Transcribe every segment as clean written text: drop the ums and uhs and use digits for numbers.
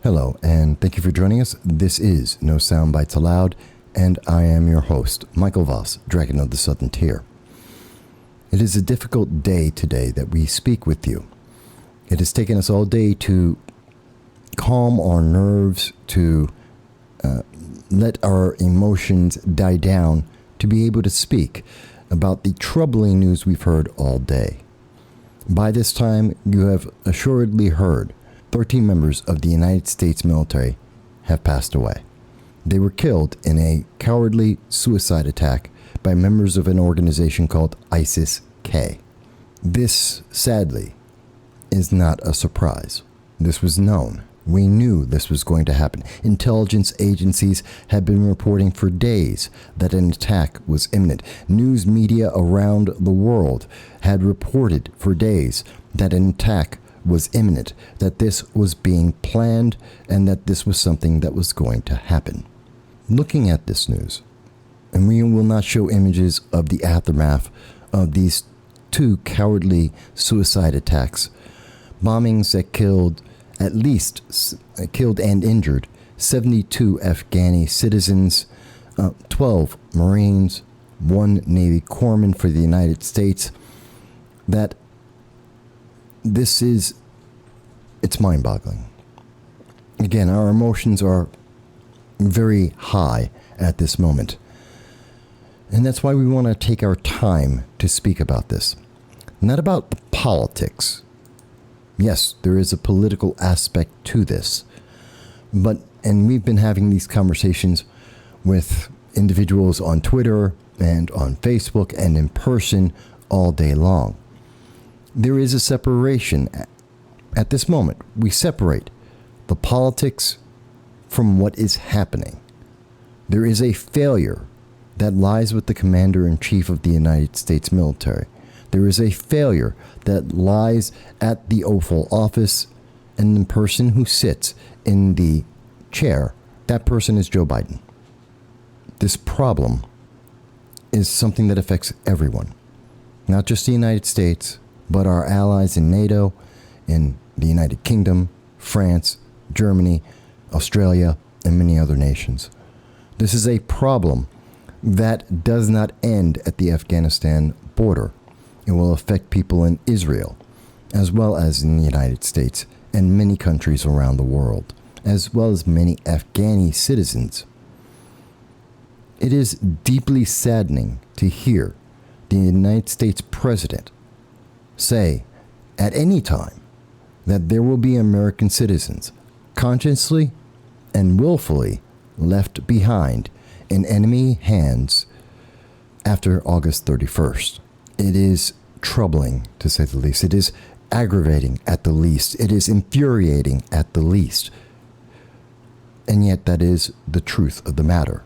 Hello, and thank you for joining us. This is No Soundbites Allowed, and I am your host, Michael Voss, Dragon of the Southern Tier. It is a difficult day today that we speak with you. It has taken us all day to calm our nerves, to let our emotions die down, to be able to speak about the troubling news we've heard all day. By this time, you have assuredly heard 13 members of the United States military have passed away. They were killed in a cowardly suicide attack by members of an organization called ISIS-K. This, sadly, is not a surprise. This was known. We knew this was going to happen. Intelligence agencies had been reporting for days that an attack was imminent. News media around the world had reported for days that an attack was imminent, that this was being planned, and that this was something that was going to happen. Looking at this news, and we will not show images of the aftermath of these two cowardly suicide attacks, bombings that killed and injured 72 Afghani citizens, 12 Marines, 1 Navy corpsman for the United States, that it's mind-boggling. Again, our emotions are very high at this moment. And that's why we want to take our time to speak about this. Not about the politics. Yes, there is a political aspect to this. And we've been having these conversations with individuals on Twitter and on Facebook and in person all day long. There is a separation. At this moment, we separate the politics from what is happening. There is a failure that lies with the Commander-in-Chief of the United States military. There is a failure that lies at the Oval Office, and the person who sits in the chair, that person is Joe Biden. This problem is something that affects everyone, not just the United States, but our allies in NATO, in the United Kingdom, France, Germany, Australia, and many other nations. This is a problem that does not end at the Afghanistan border. It will affect people in Israel, as well as in the United States and many countries around the world, as well as many Afghani citizens. It is deeply saddening to hear the United States president say at any time that there will be American citizens consciously and willfully left behind in enemy hands after August 31st. It is troubling, to say the least. It is aggravating at the least. It is infuriating at the least. And yet that is the truth of the matter.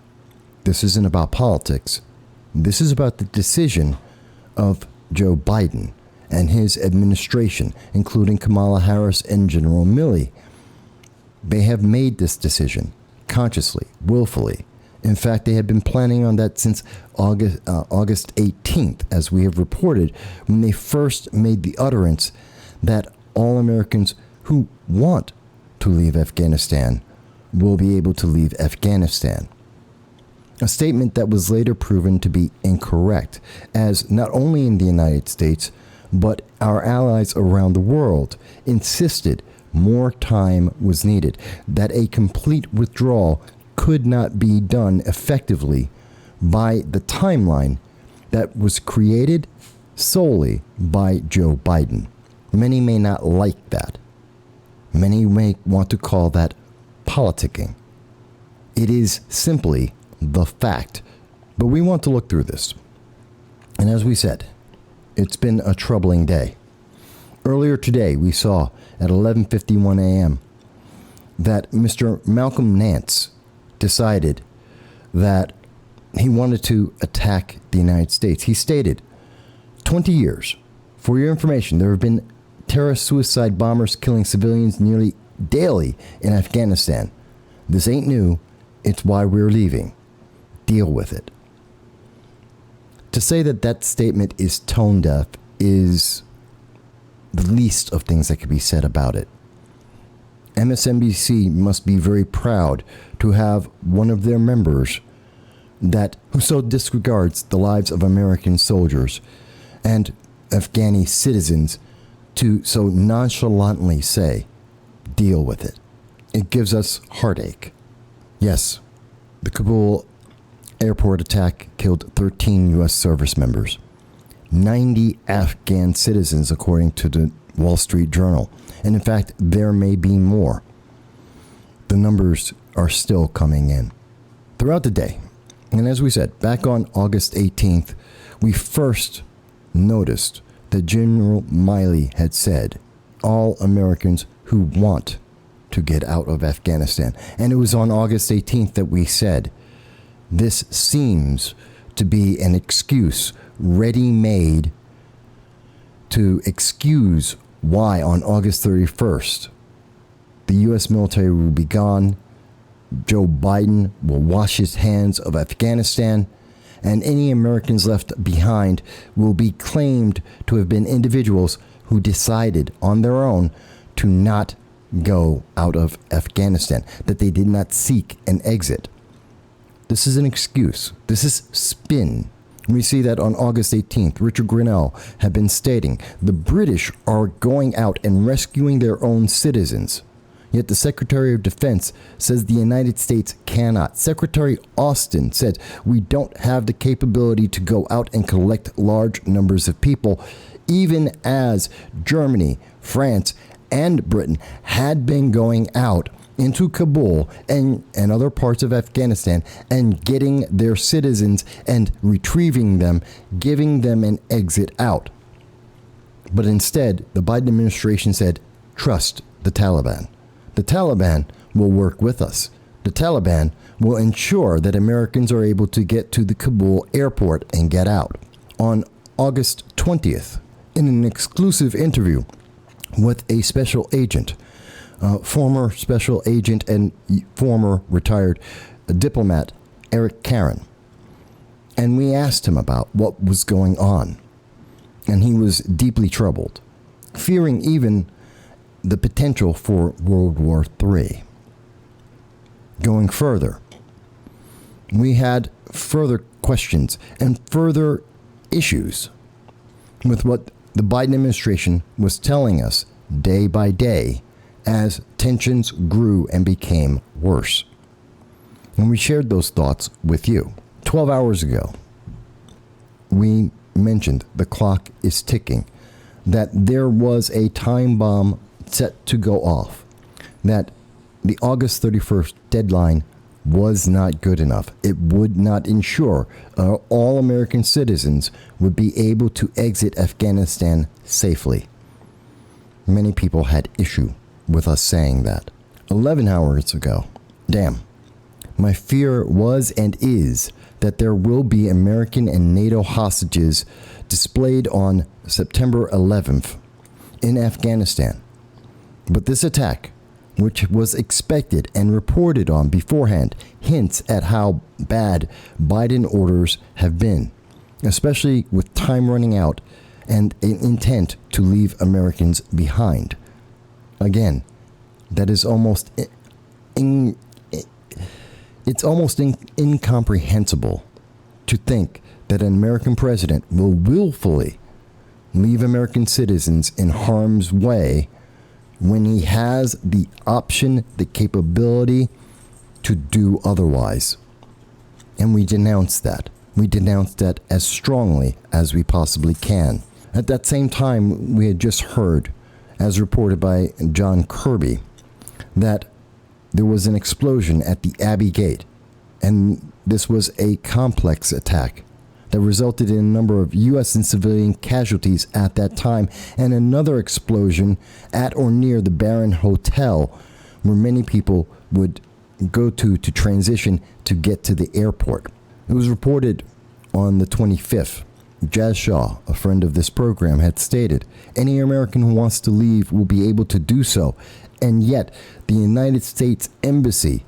This isn't about politics. This is about the decision of Joe Biden and his administration, including Kamala Harris and General Milley. They have made this decision consciously, willfully. In fact, they have been planning on that since August 18th, as we have reported, when they first made the utterance that all Americans who want to leave Afghanistan will be able to leave Afghanistan. A statement that was later proven to be incorrect, as not only in the United States, but our allies around the world insisted more time was needed, that a complete withdrawal could not be done effectively by the timeline that was created solely by Joe Biden. Many may not like that. Many may want to call that politicking. It is simply the fact. But we want to look through this. And as we said, it's been a troubling day. Earlier today, we saw at 11:51 a.m. that Mr. Malcolm Nance decided that he wanted to attack the United States. He stated, 20 years. For your information, there have been terrorist suicide bombers killing civilians nearly daily in Afghanistan. This ain't new. It's why we're leaving. Deal with it. To say that that statement is tone deaf is the least of things that could be said about it. MSNBC must be very proud to have one of their members who so disregards the lives of American soldiers and Afghani citizens to so nonchalantly say, deal with it. It gives us heartache. Yes, the Kabul airport attack killed 13 U.S. service members, 90 Afghan citizens, according to the Wall Street Journal. And in fact, there may be more. The numbers are still coming in throughout the day. And as we said, back on August 18th, we first noticed that General Milley had said, all Americans who want to get out of Afghanistan. And it was on August 18th that we said, this seems to be an excuse ready-made to excuse why on August 31st, the U.S. military will be gone, Joe Biden will wash his hands of Afghanistan, and any Americans left behind will be claimed to have been individuals who decided on their own to not go out of Afghanistan, that they did not seek an exit. This is an excuse. This is spin. We see that on August 18th, Richard Grenell had been stating the British are going out and rescuing their own citizens. Yet the Secretary of Defense says the United States cannot. Secretary Austin said we don't have the capability to go out and collect large numbers of people, even as Germany, France, and Britain had been going out into Kabul and other parts of Afghanistan and getting their citizens and retrieving them, giving them an exit out. But instead, the Biden administration said, trust the Taliban. The Taliban will work with us. The Taliban will ensure that Americans are able to get to the Kabul airport and get out. On August 20th, in an exclusive interview with a special agent, former special agent and former retired diplomat Eric Caron. And we asked him about what was going on. And he was deeply troubled, fearing even the potential for World War III. Going further, we had further questions and further issues with what the Biden administration was telling us day by day as tensions grew and became worse. And we shared those thoughts with you. 12 hours ago, we mentioned the clock is ticking, that there was a time bomb set to go off, that the August 31st deadline was not good enough. It would not ensure all American citizens would be able to exit Afghanistan safely. Many people had issue with us saying that. 11 hours ago, my fear was and is that there will be American and NATO hostages displayed on September 11th in Afghanistan. But this attack, which was expected and reported on beforehand, hints at how bad Biden orders have been, especially with time running out and an intent to leave Americans behind. Again, that is almost incomprehensible to think that an American president will willfully leave American citizens in harm's way when he has the option, the capability to do otherwise. And we denounce that. We denounce that as strongly as we possibly can. At that same time, we had just heard, as reported by John Kirby, that there was an explosion at the Abbey Gate, and this was a complex attack that resulted in a number of U.S. and civilian casualties at that time, and another explosion at or near the Barron Hotel, where many people would go to transition to get to the airport. It was reported on the 25th. Jazz Shaw, a friend of this program, had stated, any American who wants to leave will be able to do so, and yet the United States Embassy,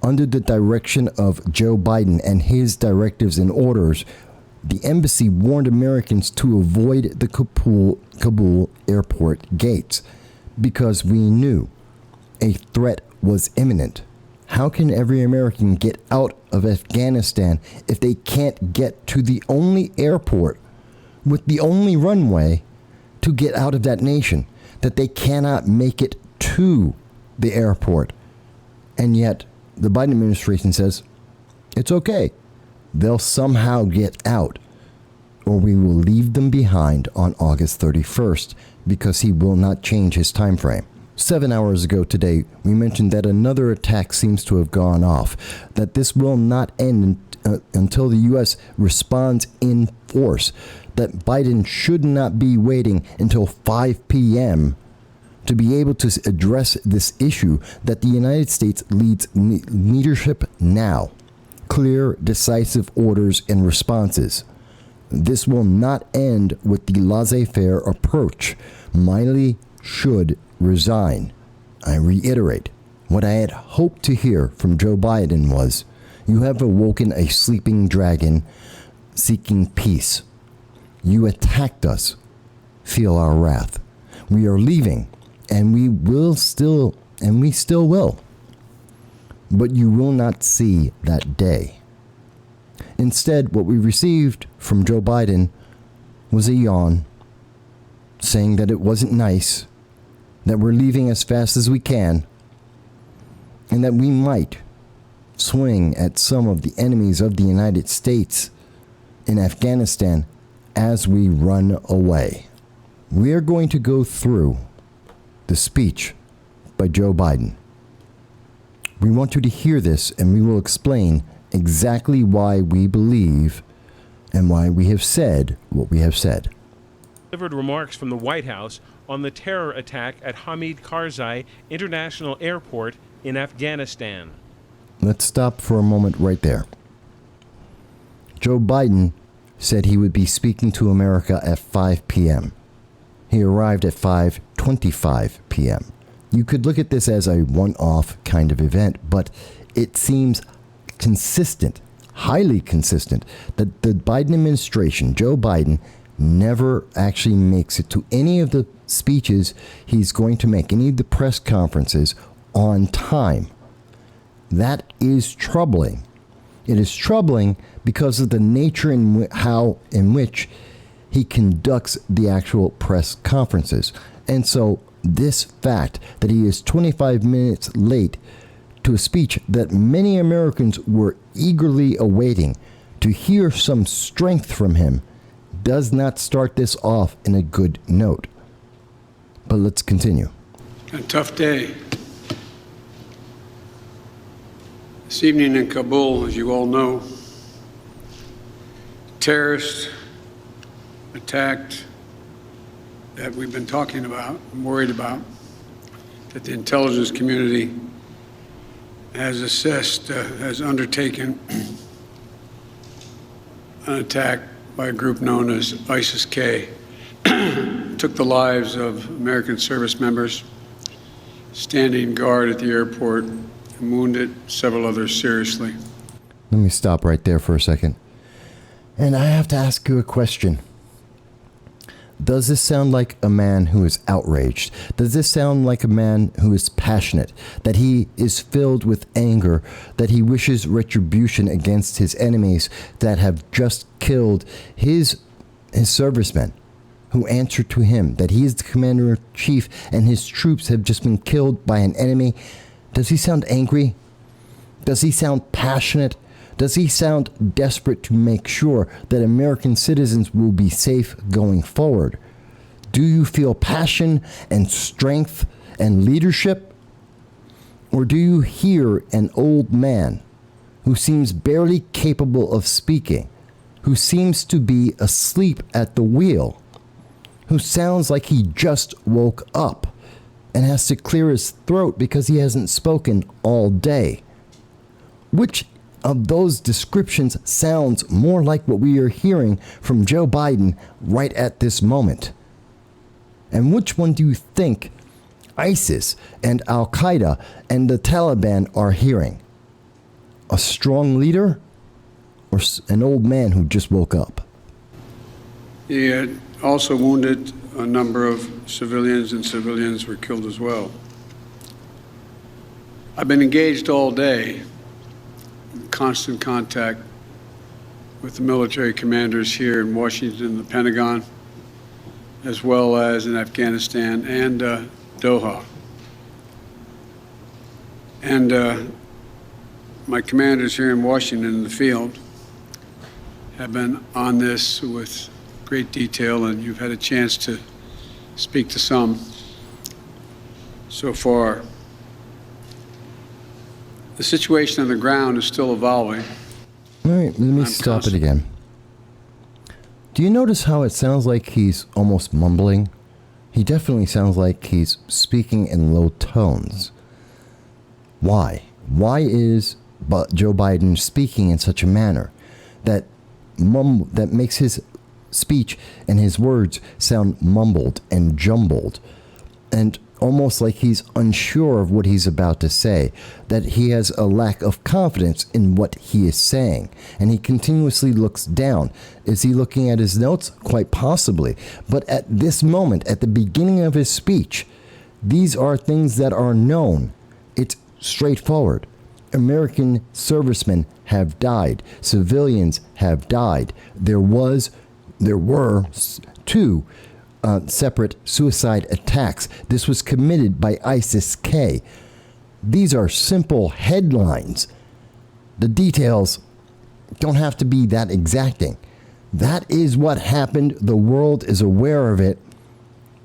under the direction of Joe Biden and his directives and orders, the embassy warned Americans to avoid the Kabul airport gates because we knew a threat was imminent. How can every American get out of Afghanistan if they can't get to the only airport with the only runway to get out of that nation? That they cannot make it to the airport. And yet the Biden administration says it's okay. They'll somehow get out, or we will leave them behind on August 31st because he will not change his time frame. 7 hours ago today, we mentioned that another attack seems to have gone off, that this will not end until the U.S. responds in force, that Biden should not be waiting until 5 p.m. to be able to address this issue, that the United States leads leadership now. Clear, decisive orders and responses. This will not end with the laissez-faire approach. Miley should resign. I reiterate, what I had hoped to hear from Joe Biden was, you have awoken a sleeping dragon seeking peace. You attacked us. Feel our wrath. We are leaving, and we still will. But you will not see that day. Instead, what we received from Joe Biden was a yawn, saying that it wasn't nice, that we're leaving as fast as we can, and that we might swing at some of the enemies of the United States in Afghanistan as we run away. We are going to go through the speech by Joe Biden. We want you to hear this, and we will explain exactly why we believe and why we have said what we have said. Delivered remarks from the White House on the terror attack at Hamid Karzai International Airport in Afghanistan. Let's stop for a moment right there. Joe Biden said he would be speaking to America at 5 p.m. He arrived at 5:25 p.m. You could look at this as a one-off kind of event, but it seems consistent, highly consistent, that the Biden administration, Joe Biden, never actually makes it to any of the speeches he's going to make, any of the press conferences on time. That is troubling. It is troubling because of the nature in which he conducts the actual press conferences. And so this fact that he is 25 minutes late to a speech that many Americans were eagerly awaiting to hear some strength from him does not start this off in a good note. But let's continue. A tough day. This evening in Kabul, as you all know, terrorists attacked that we've been talking about and worried about, that the intelligence community has assessed, has undertaken an attack by a group known as ISIS-K. Took the lives of American service members standing guard at the airport and wounded several others seriously. Let me stop right there for a second. And I have to ask you a question. Does this sound like a man who is outraged? Does this sound like a man who is passionate, that he is filled with anger, that he wishes retribution against his enemies that have just killed his servicemen who answer to him, that he is the commander-in-chief and his troops have just been killed by an enemy? Does he sound angry? Does he sound passionate? Does he sound desperate to make sure that American citizens will be safe going forward? Do you feel passion and strength and leadership? Or do you hear an old man who seems barely capable of speaking, who seems to be asleep at the wheel, who sounds like he just woke up and has to clear his throat because he hasn't spoken all day? Which of those descriptions sounds more like what we are hearing from Joe Biden right at this moment? And which one do you think ISIS and Al-Qaeda and the Taliban are hearing? A strong leader or an old man who just woke up? He had also wounded a number of civilians, and civilians were killed as well. I've been engaged all day, in constant contact with the military commanders here in Washington and the Pentagon, as well as in Afghanistan and Doha. And my commanders here in Washington in the field have been on this with great detail, and you've had a chance to speak to some so far. The situation on the ground is still evolving. All right, let me stop it again. Do you notice how it sounds like he's almost mumbling? He definitely sounds like he's speaking in low tones. Why? Why is Joe Biden speaking in such a manner that makes his speech and his words sound mumbled and jumbled and almost like he's unsure of what he's about to say, that he has a lack of confidence in what he is saying, and he continuously looks down? Is he looking at his notes? Quite possibly. But at this moment, at the beginning of his speech, these are things that are known. It's straightforward. American servicemen have died. Civilians have died. There were two separate suicide attacks. This was committed by ISIS-K. These are simple headlines. The details don't have to be that exacting. That is what happened. The world is aware of it.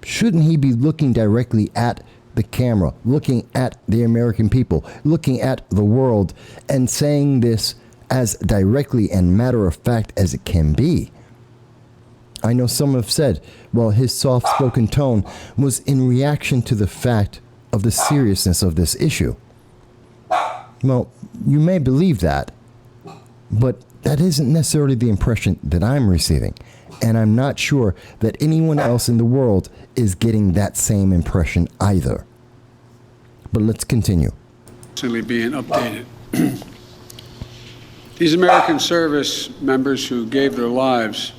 Shouldn't he be looking directly at the camera, looking at the American people, looking at the world, and saying this as directly and matter of fact as it can be? I know some have said, well, his soft-spoken tone was in reaction to the fact of the seriousness of this issue. Well, you may believe that, but that isn't necessarily the impression that I'm receiving, and I'm not sure that anyone else in the world is getting that same impression either. But let's continue. Constantly being updated. These American service members who gave their lives,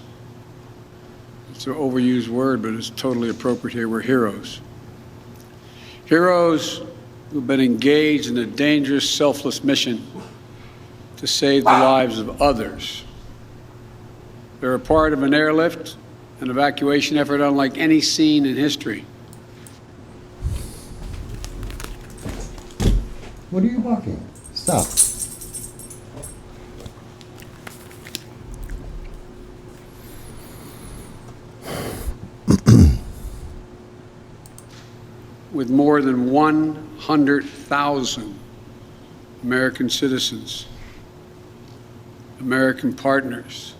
it's an overused word, but it's totally appropriate here, were heroes. Heroes who've been engaged in a dangerous, selfless mission to save the lives of others. They're a part of an airlift, an evacuation effort unlike any seen in history. What are you walking? Stop. With more than 100,000 American citizens, American partners,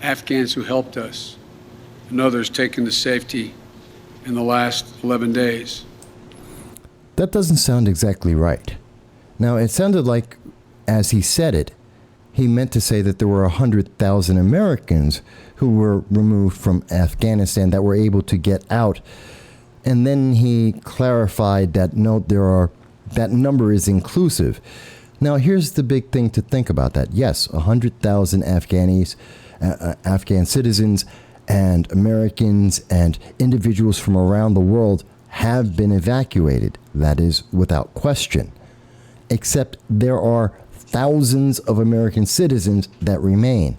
Afghans who helped us, and others taken to safety in the last 11 days. That doesn't sound exactly right. Now, it sounded like, as he said it, he meant to say that there were 100,000 Americans who were removed from Afghanistan that were able to get out. And then he clarified that no, that number is inclusive. Now, here's the big thing to think about that. Yes, 100,000 Afghan citizens and Americans and individuals from around the world have been evacuated. That is without question. Except there are thousands of American citizens that remain.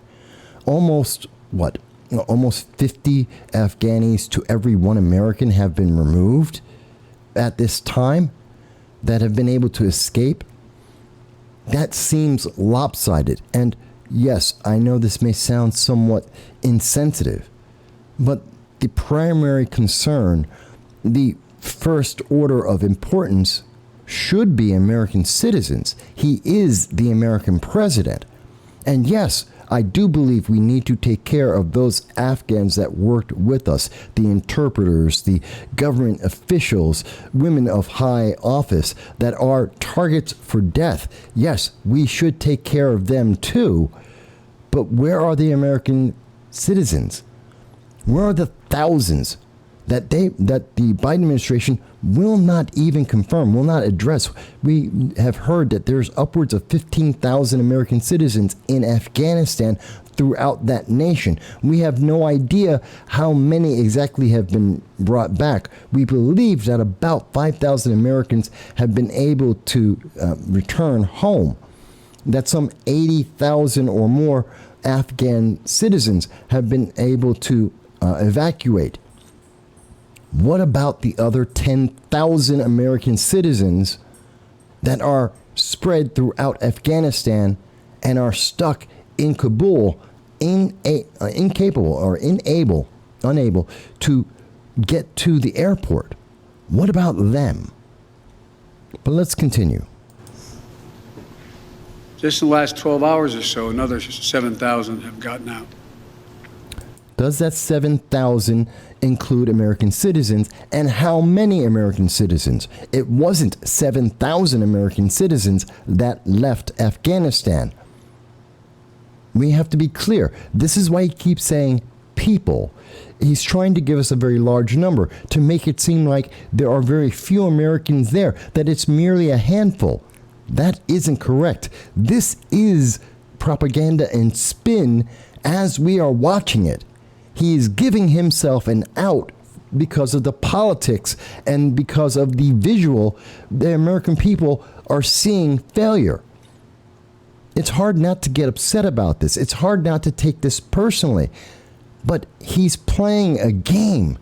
Almost 50 Afghanis to every one American have been removed at this time that have been able to escape. That seems lopsided. And yes, I know this may sound somewhat insensitive, but the primary concern, the first order of importance, should be American citizens. He is the American president. And yes, I do believe we need to take care of those Afghans that worked with us, the interpreters, the government officials, women of high office that are targets for death. Yes, we should take care of them too. But where are the American citizens? Where are the thousands that the Biden administration will not even confirm, will not address. We have heard that there's upwards of 15,000 American citizens in Afghanistan throughout that nation. We have no idea how many exactly have been brought back. We believe that about 5,000 Americans have been able to return home, that some 80,000 or more Afghan citizens have been able to evacuate. What about the other 10,000 American citizens that are spread throughout Afghanistan and are stuck in Kabul, incapable or unable to get to the airport? What about them? But let's continue. Just in the last 12 hours or so, another 7,000 have gotten out. Does that 7,000 include American citizens? And how many American citizens? It wasn't 7,000 American citizens that left Afghanistan. We have to be clear. This is why he keeps saying people. He's trying to give us a very large number to make it seem like there are very few Americans there, that it's merely a handful. That isn't correct. This is propaganda and spin as we are watching it. He is giving himself an out because of the politics and because of the visual. The American people are seeing failure. It's hard not to get upset about this. It's hard not to take this personally. But he's playing a game.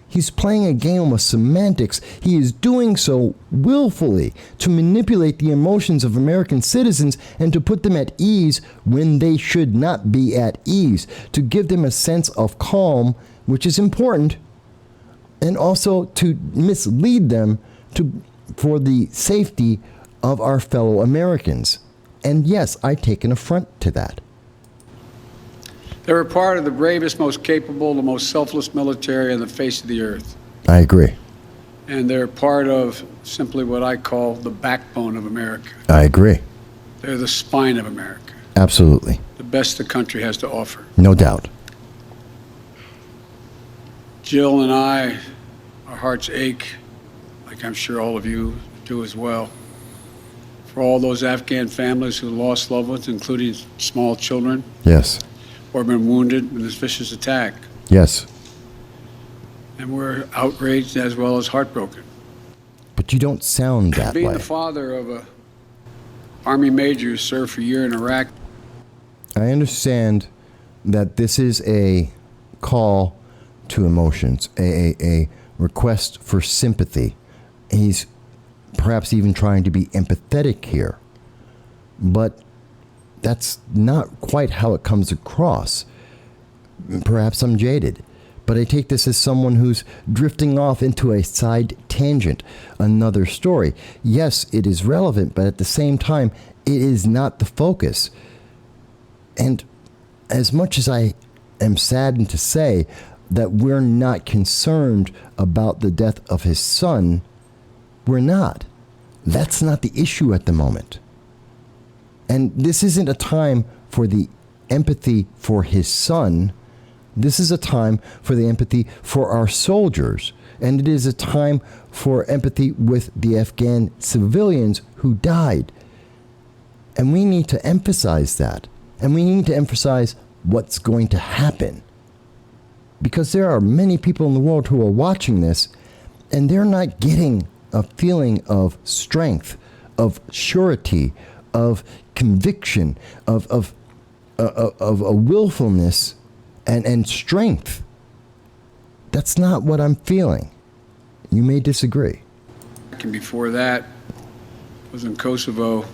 He's playing a game with semantics. He is doing so willfully to manipulate the emotions of American citizens and to put them at ease when they should not be at ease, to give them a sense of calm, which is important, and also to mislead them for the safety of our fellow Americans. And yes, I take an affront to that. They're a part of the bravest, most capable, the most selfless military on the face of the earth. I agree. And they're part of simply what I call the backbone of America. I agree. They're the spine of America. Absolutely. The best the country has to offer. No doubt. Jill and I, our hearts ache, like I'm sure all of you do as well, for all those Afghan families who lost loved ones, including small children. Yes. Or been wounded in this vicious attack. Yes. And we're outraged as well as heartbroken. But you don't sound that Being way. the father of a Army major who served for a year in Iraq. I understand that this is a call to emotions, a request for sympathy. He's perhaps even trying to be empathetic here. But that's not quite how it comes across. Perhaps I'm jaded, but I take this as someone who's drifting off into a side tangent, another story. Yes, it is relevant, but at the same time, it is not the focus. And as much as I am saddened to say that we're not concerned about the death of his son, we're not. That's not the issue at the moment. And this isn't a time for the empathy for his son. This is a time for the empathy for our soldiers. And it is a time for empathy with the Afghan civilians who died. And we need to emphasize that. And we need to emphasize what's going to happen. Because there are many people in the world who are watching this, and they're not getting a feeling of strength, of surety, of conviction, of a willfulness and strength. That's not what I'm feeling. You may disagree. And before that, was in Kosovo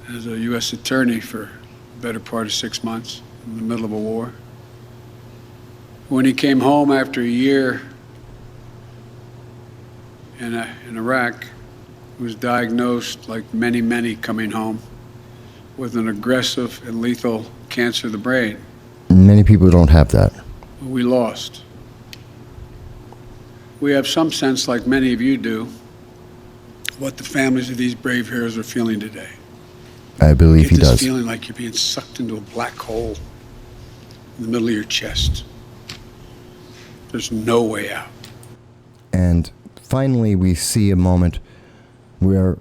as a U.S. attorney for the better part of 6 months in the middle of a war. When he came home after a year in Iraq, he was diagnosed, like many, many coming home, with an aggressive and lethal cancer of the brain. Many people don't have that. We lost. We have some sense, like many of you do, what the families of these brave heroes are feeling today. I believe he You get does. this feeling like you're being sucked into a black hole in the middle of your chest. There's no way out. And finally, we see a moment where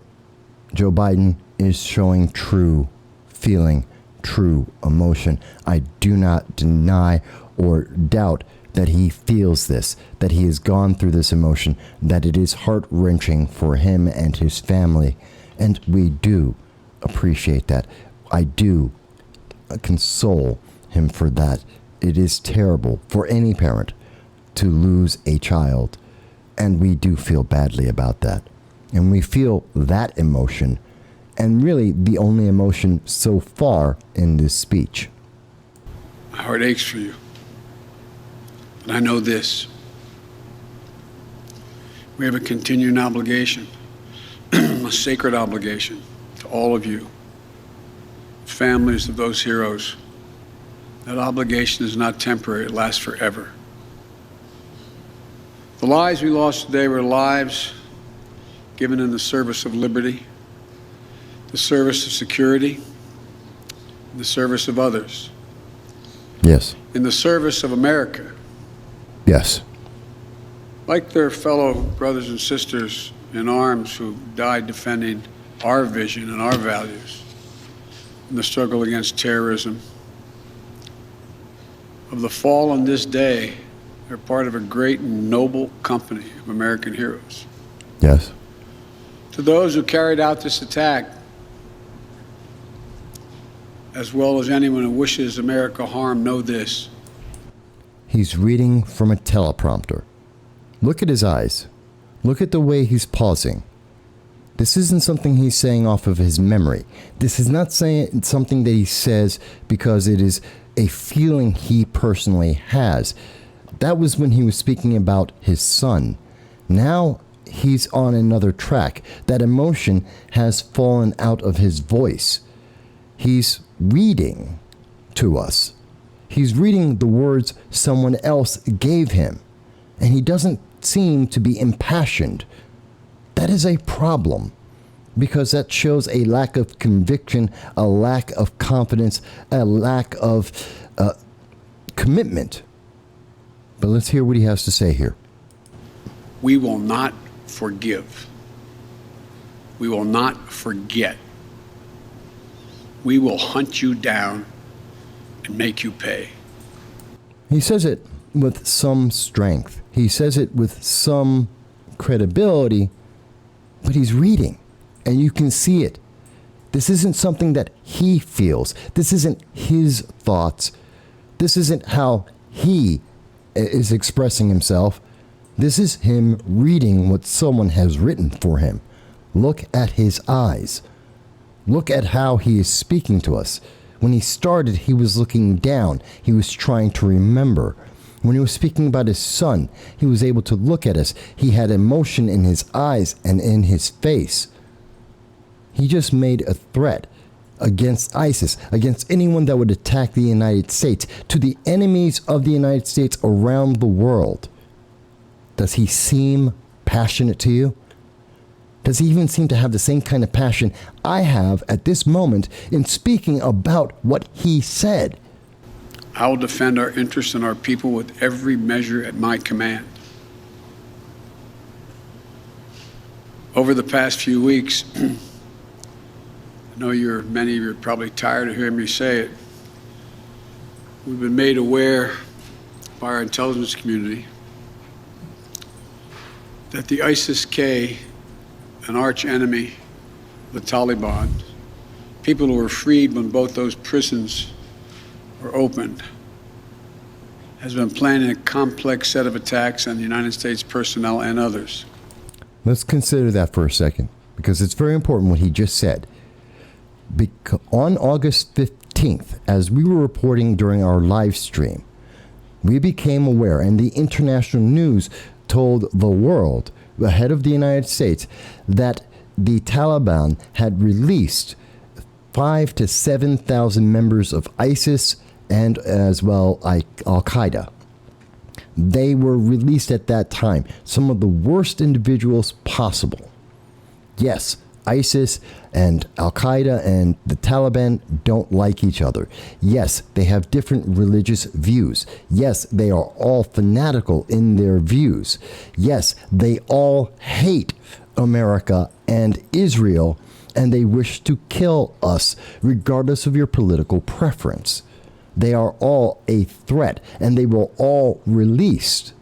Joe Biden is showing true feeling, true emotion. I do not deny or doubt that he feels this, that he has gone through this emotion, that it is heart-wrenching for him and his family. And we do appreciate that. I do console him for that. It is terrible for any parent to lose a child, and we do feel badly about that. And we feel that emotion, and really the only emotion so far in this speech. My heart aches for you. But I know this. We have a continuing obligation, a sacred obligation to all of you, families of those heroes. That obligation is not temporary, it lasts forever. The lives we lost today were lives given in the service of liberty, the service of security, the service of others. Yes. In the service of America. Yes. Like their fellow brothers and sisters in arms who died defending our vision and our values in the struggle against terrorism. Of the fallen this day, they're part of a great and noble company of American heroes. Yes. To those who carried out this attack, as well as anyone who wishes America harm, know this. He's reading from a teleprompter. Look at his eyes. Look at the way he's pausing. This isn't something he's saying off of his memory. This is not saying something that he says because it is a feeling he personally has. That was when he was speaking about his son. Now he's on another track. That emotion has fallen out of his voice. He's reading to us. He's reading the words someone else gave him, and he doesn't seem to be impassioned. That is a problem, because that shows a lack of conviction, a lack of confidence, a lack of commitment. But let's hear what he has to say here. We will not forgive. We will not forget. We will hunt you down and make you pay. He says it with some strength. He says it with some credibility, but he's reading, and you can see it. This isn't something that he feels. This isn't his thoughts. This isn't how he is expressing himself. This is him reading what someone has written for him. Look at his eyes. Look at how he is speaking to us. When he started, he was looking down. He was trying to remember. When he was speaking about his son, he was able to look at us. He had emotion in his eyes and in his face. He just made a threat against ISIS, against anyone that would attack the United States, to the enemies of the United States around the world. Does he seem passionate to you? Does he even seem to have the same kind of passion I have at this moment in speaking about what he said? I will defend our interests and our people with every measure at my command. Over the past few weeks, I know many of you are probably tired of hearing me say it. We've been made aware by our intelligence community that the ISIS-K, an arch enemy, the Taliban, people who were freed when both those prisons were opened, has been planning a complex set of attacks on the United States personnel and others. Let's consider that for a second, because it's very important what he just said. On August 15th, as we were reporting during our live stream, we became aware, and the international news told the world, ahead of the United States, that the Taliban had released 5,000 to 7,000 members of ISIS and as well Al-Qaeda. They were released at that time, some of the worst individuals possible. Yes, ISIS and Al-Qaeda and the Taliban don't like each other. Yes, they have different religious views. Yes, they are all fanatical in their views. Yes, they all hate America and Israel, and they wish to kill us regardless of your political preference. They are all a threat, and they were all released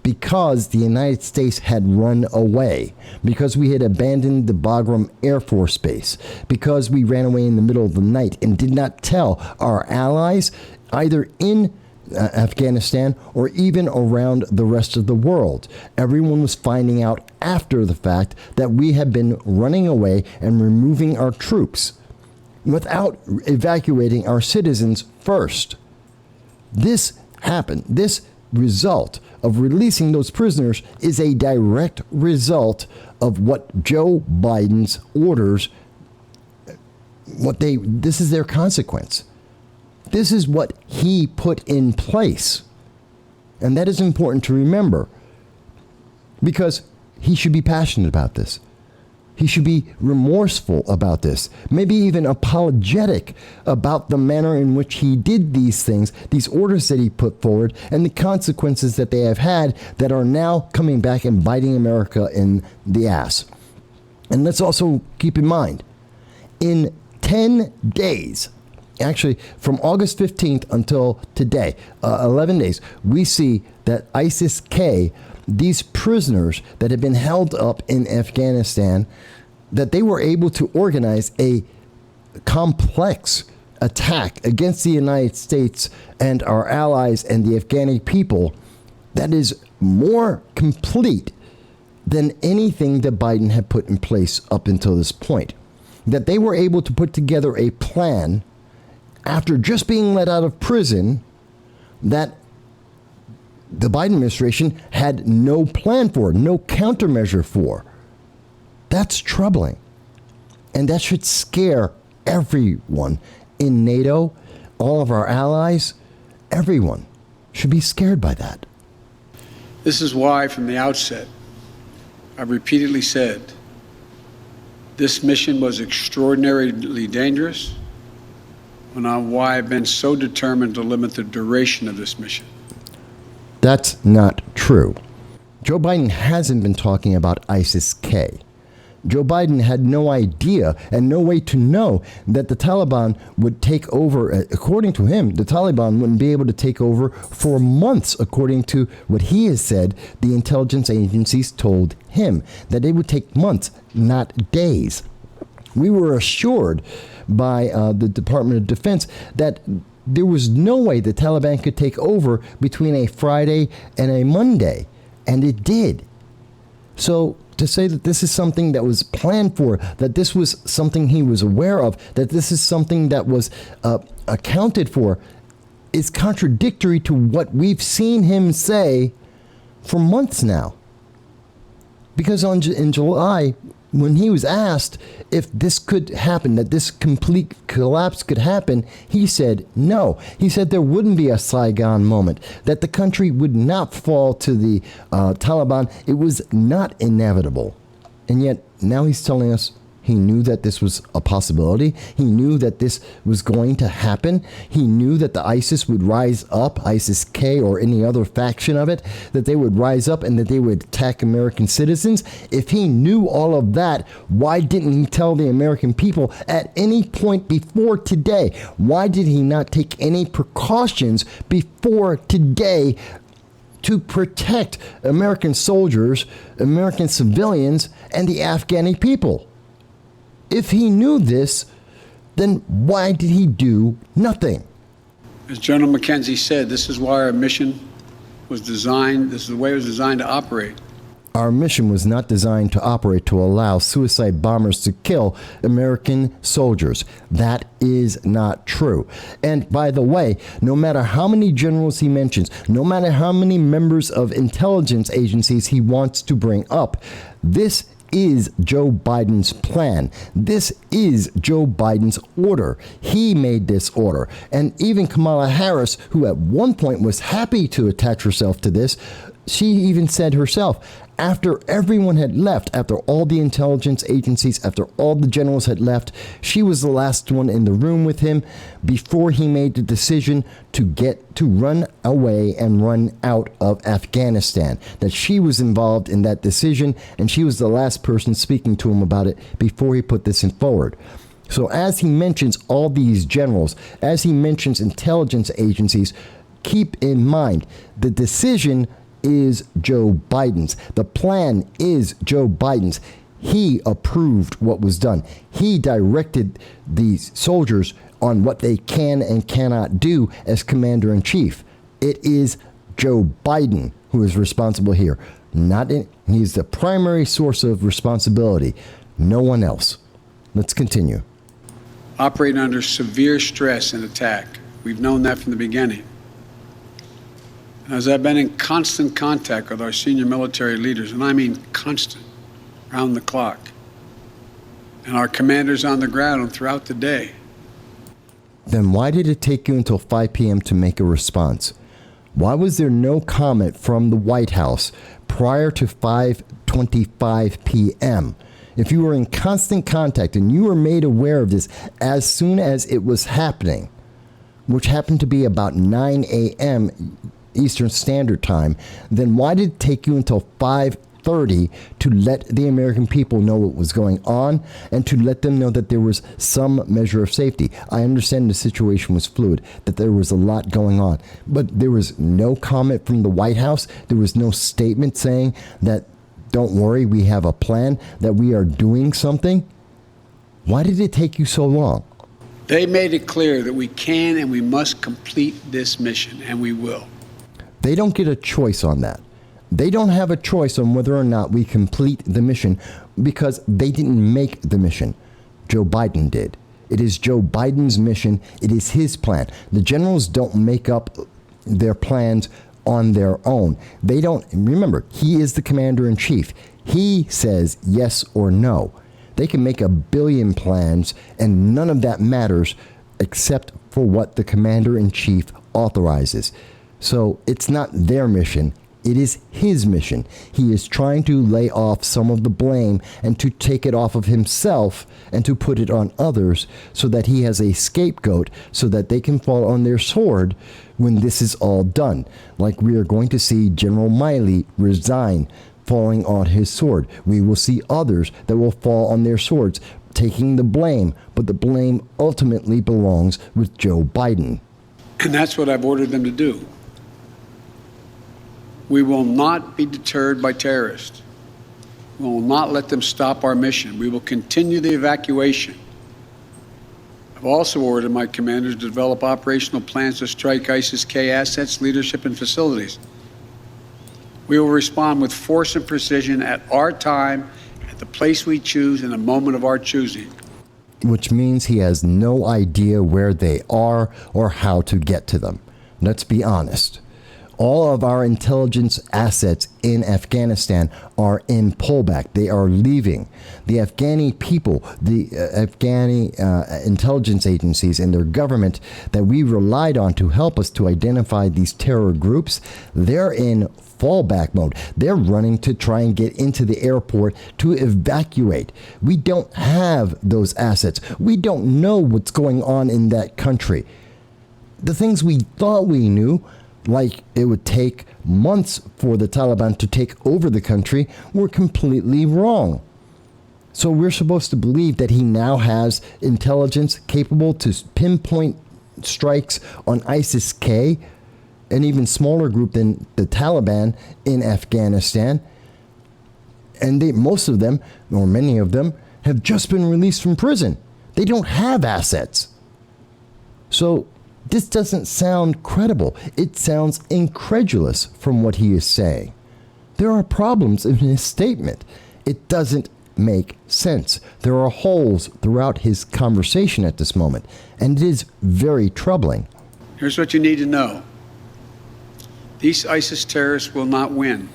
because the United States had run away, because we had abandoned the Bagram Air Force Base, because we ran away in the middle of the night and did not tell our allies, either in Afghanistan or even around the rest of the world. Everyone was finding out after the fact that we had been running away and removing our troops without evacuating our citizens first. This happened. This result of releasing those prisoners is a direct result of what Joe Biden's orders, this is their consequence. This is what he put in place. And that is important to remember, because he should be passionate about this. He should be remorseful about this, maybe even apologetic about the manner in which he did these things, these orders that he put forward, and the consequences that they have had that are now coming back and biting America in the ass. And let's also keep in mind, in 10 days, actually from August 15th until today, 11 days, we see that ISIS-K, these prisoners that had been held up in Afghanistan, that they were able to organize a complex attack against the United States and our allies and the Afghani people that is more complete than anything that Biden had put in place up until this point. That they were able to put together a plan after just being let out of prison that the Biden administration had no plan for, no countermeasure for. That's troubling. And that should scare everyone in NATO, all of our allies. Everyone should be scared by that. This is why, from the outset, I've repeatedly said this mission was extraordinarily dangerous, and why I've been so determined to limit the duration of this mission. That's not true. Joe Biden hasn't been talking about ISIS-K. Joe Biden had no idea and no way to know that the Taliban would take over. According to him, the Taliban wouldn't be able to take over for months, according to what he has said. The intelligence agencies told him that it would take months, not days. We were assured by the Department of Defense that there was no way the Taliban could take over between a Friday and a Monday, and it did. So to say that this is something that was planned for, that this was something he was aware of, that this is something that was accounted for, is contradictory to what we've seen him say for months now. Because in July, when he was asked if this could happen, that this complete collapse could happen, he said no. He said there wouldn't be a Saigon moment, that the country would not fall to the Taliban. It was not inevitable. And yet now he's telling us he knew that this was a possibility. He knew that this was going to happen. He knew that the ISIS would rise up, ISIS-K or any other faction of it, that they would rise up and that they would attack American citizens. If he knew all of that, why didn't he tell the American people at any point before today? Why did he not take any precautions before today to protect American soldiers, American civilians, and the Afghani people? If he knew this, then why did he do nothing? As General McKenzie said, this is why our mission was designed, this is the way it was designed to operate. Our mission was not designed to operate to allow suicide bombers to kill American soldiers. That is not true. And by the way, no matter how many generals he mentions, no matter how many members of intelligence agencies he wants to bring up, this is Joe Biden's plan. This is Joe Biden's order. He made this order. And even Kamala Harris, who at one point was happy to attach herself to this, she even said herself, After everyone had left, after all the intelligence agencies, after all the generals had left, she was the last one in the room with him before he made the decision to run away and run out of Afghanistan. That she was involved in that decision, and she was the last person speaking to him about it before he put this in forward. So as he mentions all these generals, as he mentions intelligence agencies, keep in mind the decision is Joe Biden's. The plan is Joe Biden's. He approved what was done. He directed these soldiers on what they can and cannot do as commander-in-chief. It is Joe Biden who is responsible here. He's the primary source of responsibility. No one else. Let's continue. Operating under severe stress and attack. We've known that from the beginning. As I've been in constant contact with our senior military leaders, and I mean constant, round the clock, and our commanders on the ground throughout the day. Then why did it take you until 5 p.m. to make a response? Why was there no comment from the White House prior to 5:25 p.m.? If you were in constant contact and you were made aware of this as soon as it was happening, which happened to be about 9 a.m. Eastern Standard Time, then why did it take you until 5:30 to let the American people know what was going on and to let them know that there was some measure of safety? I understand the situation was fluid, that there was a lot going on, but there was no comment from the White House. There was no statement saying that, don't worry, we have a plan, that we are doing something. Why did it take you so long? They made it clear that we can and we must complete this mission, and we will. They don't get a choice on that. They don't have a choice on whether or not we complete the mission because they didn't make the mission. Joe Biden did. It is Joe Biden's mission. It is his plan. The generals don't make up their plans on their own. They don't. Remember, he is the commander-in-chief. He says yes or no. They can make a billion plans and none of that matters except for what the commander-in-chief authorizes. So it's not their mission, it is his mission. He is trying to lay off some of the blame and to take it off of himself and to put it on others so that he has a scapegoat so that they can fall on their sword when this is all done. Like we are going to see General Miley resign, falling on his sword. We will see others that will fall on their swords, taking the blame, but the blame ultimately belongs with Joe Biden. And that's what I've ordered them to do. We will not be deterred by terrorists. We will not let them stop our mission. We will continue the evacuation. I've also ordered my commanders to develop operational plans to strike ISIS-K assets, leadership, and facilities. We will respond with force and precision at our time, at the place we choose, in the moment of our choosing. Which means he has no idea where they are or how to get to them. Let's be honest. All of our intelligence assets in Afghanistan are in pullback. They are leaving. The Afghani people, the Afghani intelligence agencies and their government that we relied on to help us to identify these terror groups, they're in fallback mode. They're running to try and get into the airport to evacuate. We don't have those assets. We don't know what's going on in that country. The things we thought we knew, like it would take months for the Taliban to take over the country, were completely wrong. So we're supposed to believe that he now has intelligence capable to pinpoint strikes on ISIS-K, an even smaller group than the Taliban in Afghanistan. And most of them, or many of them, have just been released from prison. They don't have assets. So this doesn't sound credible. It sounds incredulous from what he is saying. There are problems in his statement. It doesn't make sense. There are holes throughout his conversation at this moment, and it is very troubling. Here's what you need to know. These ISIS terrorists will not win.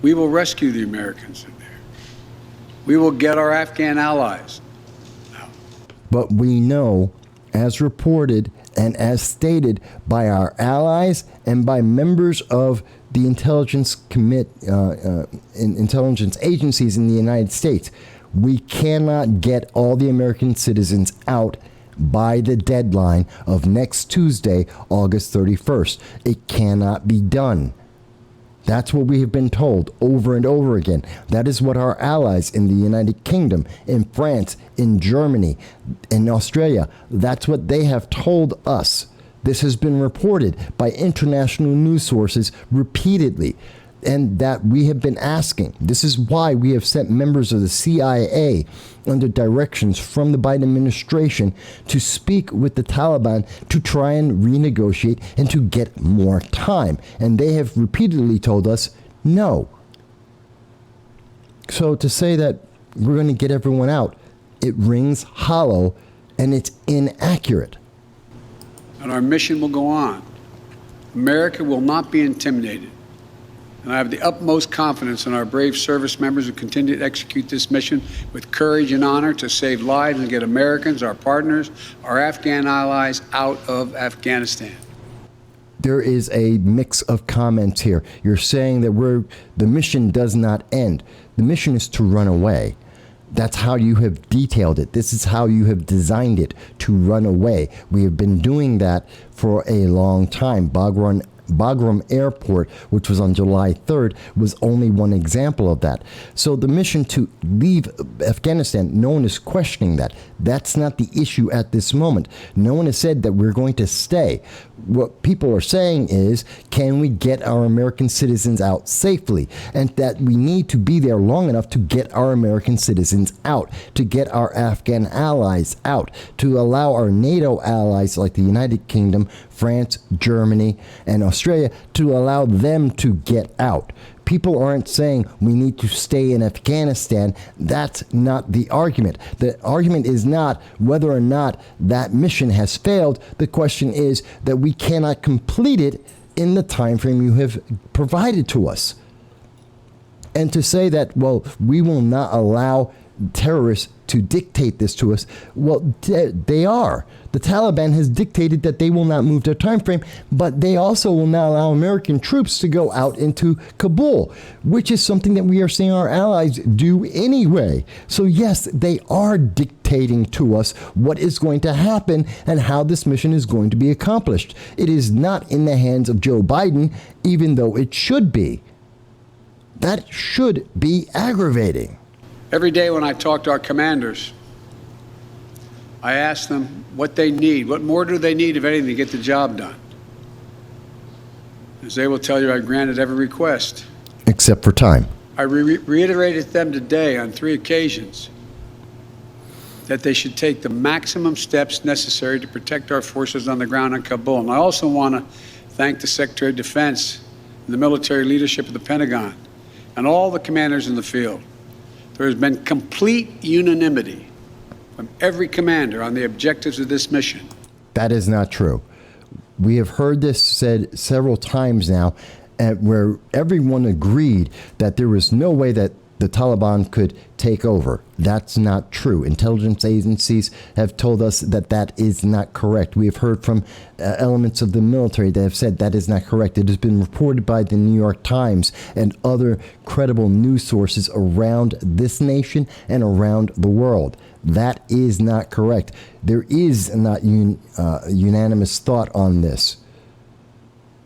We will rescue the Americans in there. We will get our Afghan allies out. But we know, as reported and as stated by our allies and by members of the intelligence intelligence agencies in the United States. We cannot get all the American citizens out by the deadline of next Tuesday, August 31st. It cannot be done. That's what we have been told over and over again. That is what our allies in the United Kingdom, in France, in Germany, in Australia, that's what they have told us. This has been reported by international news sources repeatedly, and that we have been asking. This is why we have sent members of the CIA under directions from the Biden administration to speak with the Taliban to try and renegotiate and to get more time. And they have repeatedly told us no. So to say that we're going to get everyone out, it rings hollow and it's inaccurate. And our mission will go on. America will not be intimidated. And I have the utmost confidence in our brave service members who continue to execute this mission with courage and honor to save lives and get Americans, our partners, our Afghan allies out of Afghanistan. There is a mix of comments here. You're saying that the mission does not end. The mission is to run away. That's how you have detailed it. This is how you have designed it, to run away. We have been doing that for a long time. Bagram Airport, which was on July 3rd, was only one example of that. So the mission to leave Afghanistan, no one is questioning that. That's not the issue at this moment. No one has said that we're going to stay. What people are saying is, can we get our American citizens out safely? And that we need to be there long enough to get our American citizens out, to get our Afghan allies out, to allow our NATO allies like the United Kingdom, France, Germany, and Australia, to allow them to get out. People aren't saying we need to stay in Afghanistan. That's not the argument. The argument is not whether or not that mission has failed. The question is that we cannot complete it in the time frame you have provided to us. And to say that, well, we will not allow terrorists to dictate this to us, well, they are. The Taliban has dictated that they will not move their time frame, but they also will not allow American troops to go out into Kabul, which is something that we are seeing our allies do anyway. So yes, they are dictating to us what is going to happen and how this mission is going to be accomplished. It is not in the hands of Joe Biden, even though it should be. That should be aggravating. Every day when I talk to our commanders, I ask them what they need. What more do they need, if anything, to get the job done? As they will tell you, I granted every request. Except for time. I reiterated to them today on 3 occasions that they should take the maximum steps necessary to protect our forces on the ground in Kabul. And I also want to thank the Secretary of Defense and the military leadership of the Pentagon and all the commanders in the field. There has been complete unanimity from every commander on the objectives of this mission. That is not true. We have heard this said several times now, where everyone agreed that there was no way that the Taliban could take over. That's not true. Intelligence agencies have told us that that is not correct. We have heard from elements of the military that have said that is not correct. It has been reported by the New York Times and other credible news sources around this nation and around the world. That is not correct. There is not unanimous thought on this.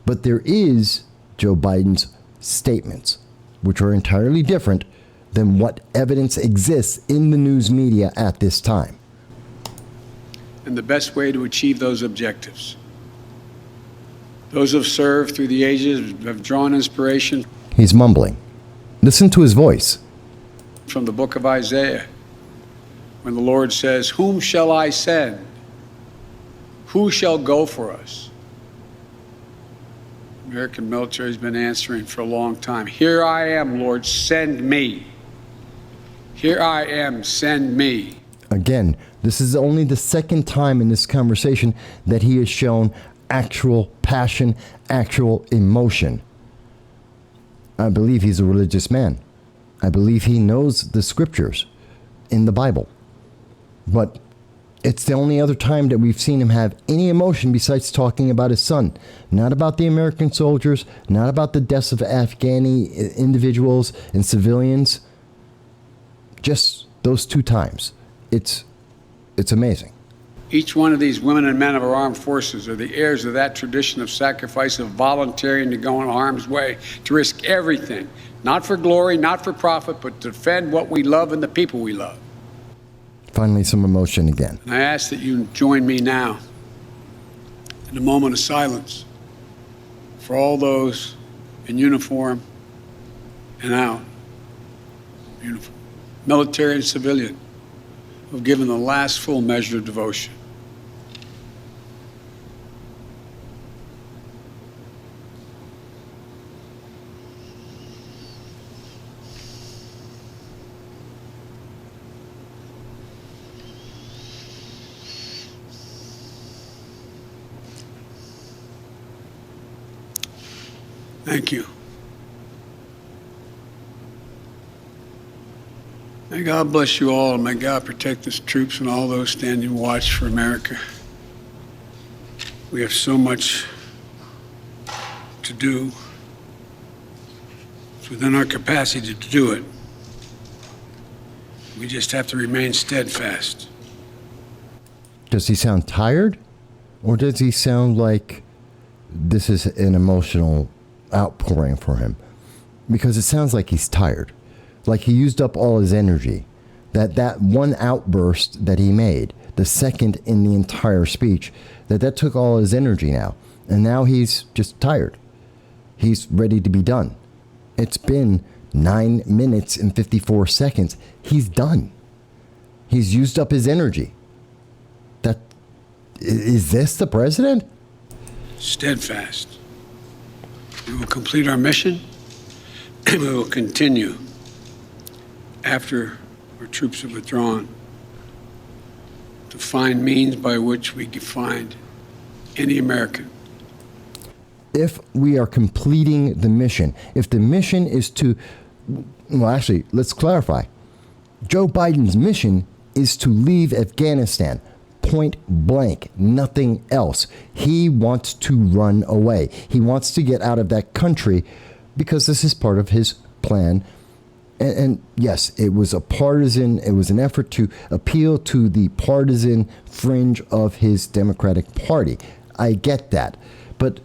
But there is Joe Biden's statements, which are entirely different than what evidence exists in the news media at this time. And the best way to achieve those objectives. Those who have served through the ages have drawn inspiration. He's mumbling. Listen to his voice. From the book of Isaiah, when the Lord says, "Whom shall I send? Who shall go for us?" The American military has been answering for a long time. "Here I am, Lord, send me. Here I am, send me." Again, this is only the second time in this conversation that he has shown actual passion, actual emotion. I believe he's a religious man. I believe he knows the scriptures in the Bible. But It's the only other time that we've seen him have any emotion besides talking about his son. Not about the American soldiers, not about the deaths of Afghani individuals and civilians. Just those 2 times. It's amazing. Each one of these women and men of our armed forces are the heirs of that tradition of sacrifice, of volunteering to go in harm's way, to risk everything, not for glory, not for profit, but to defend what we love and the people we love. Finally, some emotion again. And I ask that you join me now in a moment of silence for all those in uniform and out, uniform, military and civilian, who have given the last full measure of devotion. Thank you. May God bless you all, and may God protect the troops and all those standing watch for America. We have so much to do. It's within our capacity to do it. We just have to remain steadfast. Does he sound tired? Or does he sound like this is an emotional outpouring for him? Because it sounds like he's tired. Like he used up all his energy. That one outburst that he made, the second in the entire speech, that took all his energy now. And now he's just tired. He's ready to be done. It's been 9 minutes and 54 seconds. He's done. He's used up his energy. Is this the president? Steadfast. We will complete our mission, and we will continue after our troops have withdrawn to find means by which we can find any American. If we are completing the mission, if the mission is to, well, actually, let's clarify. Joe Biden's mission is to leave Afghanistan. Point blank, nothing else. He wants to run away. He wants to get out of that country because this is part of his plan. And yes, it was an effort to appeal to the partisan fringe of his Democratic Party. I get that. But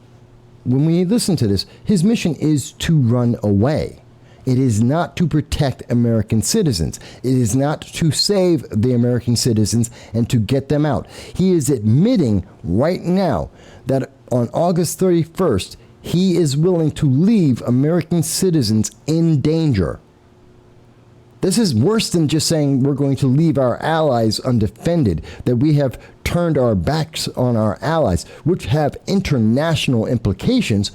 when we listen to this, his mission is to run away. It is not to protect American citizens. It is not to save the American citizens and to get them out. He is admitting right now that on August 31st, he is willing to leave American citizens in danger. This is worse than just saying we're going to leave our allies undefended, that we have turned our backs on our allies, which have international implications,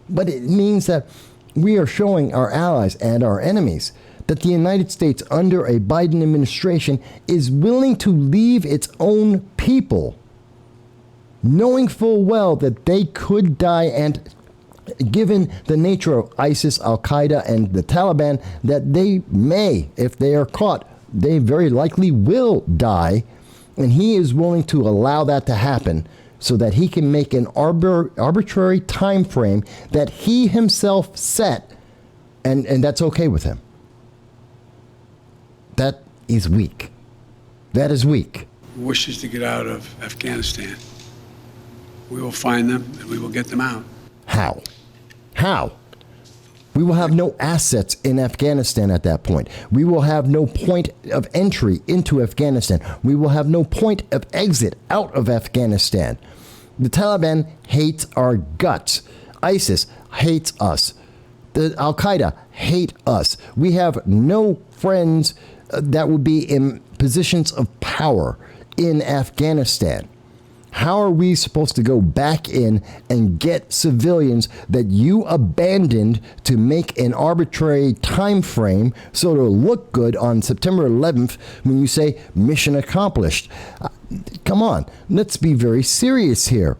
but it means that we are showing our allies and our enemies that the United States under a Biden administration is willing to leave its own people, knowing full well that they could die, and given the nature of ISIS, Al-Qaeda, and the Taliban, that they may, if they are caught, they very likely will die, and he is willing to allow that to happen so that he can make an arbitrary time frame that he himself set, and that's okay with him. That is weak. That is weak. Wishes to get out of Afghanistan. We will find them and we will get them out. How? How? We will have no assets in Afghanistan at that point. We will have no point of entry into Afghanistan. We will have no point of exit out of Afghanistan. The Taliban hates our guts. ISIS hates us. The Al-Qaeda hate us. We have no friends that would be in positions of power in Afghanistan. How are we supposed to go back in and get civilians that you abandoned to make an arbitrary time frame so it'll look good on September 11th when you say mission accomplished? Come on, let's be very serious here.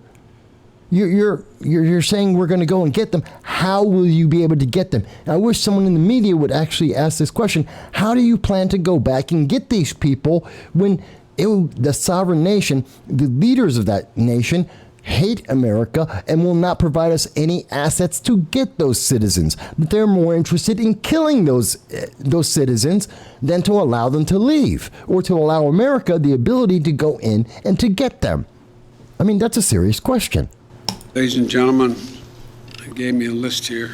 You're saying we're going to go and get them. How will you be able to get them? And I wish someone in the media would actually ask this question. How do you plan to go back and get these people when the sovereign nation, the leaders of that nation, hate America and will not provide us any assets to get those citizens. That they're more interested in killing those citizens than to allow them to leave or to allow America the ability to go in and to get them. I mean, that's a serious question. Ladies and gentlemen, they gave me a list here.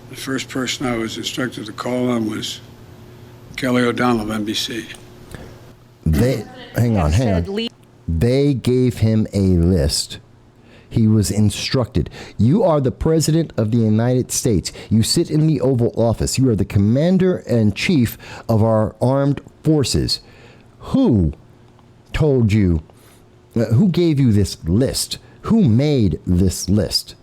The first person I was instructed to call on was Kelly O'Donnell of NBC. Hang on. They gave him a list. He was instructed. You are the President of the United States. You sit in the Oval Office. You are the Commander-in-Chief of our armed forces. Who told you, who gave you this list? Who made this list?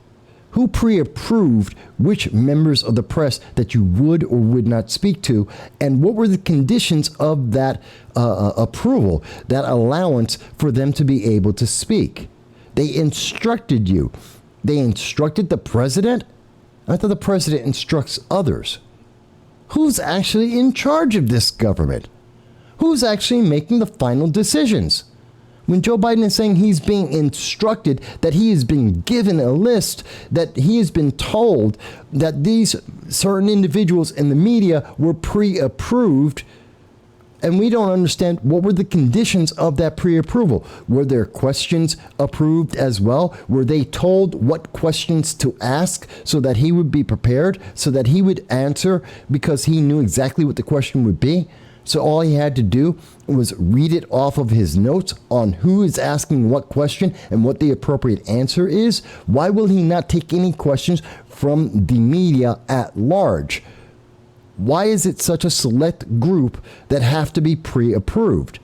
Who pre-approved which members of the press that you would or would not speak to? And what were the conditions of that approval, that allowance for them to be able to speak? They instructed you. They instructed the president? I thought the president instructs others. Who's actually in charge of this government? Who's actually making the final decisions? When Joe Biden is saying he's being instructed, that he has been given a list, that he has been told that these certain individuals in the media were pre-approved, and we don't understand what were the conditions of that pre-approval. Were there questions approved as well? Were they told what questions to ask so that he would be prepared, so that he would answer because he knew exactly what the question would be? So all he had to do was read it off of his notes on who is asking what question and what the appropriate answer is. Why will he not take any questions from the media at large? Why is it such a select group that have to be pre-approved?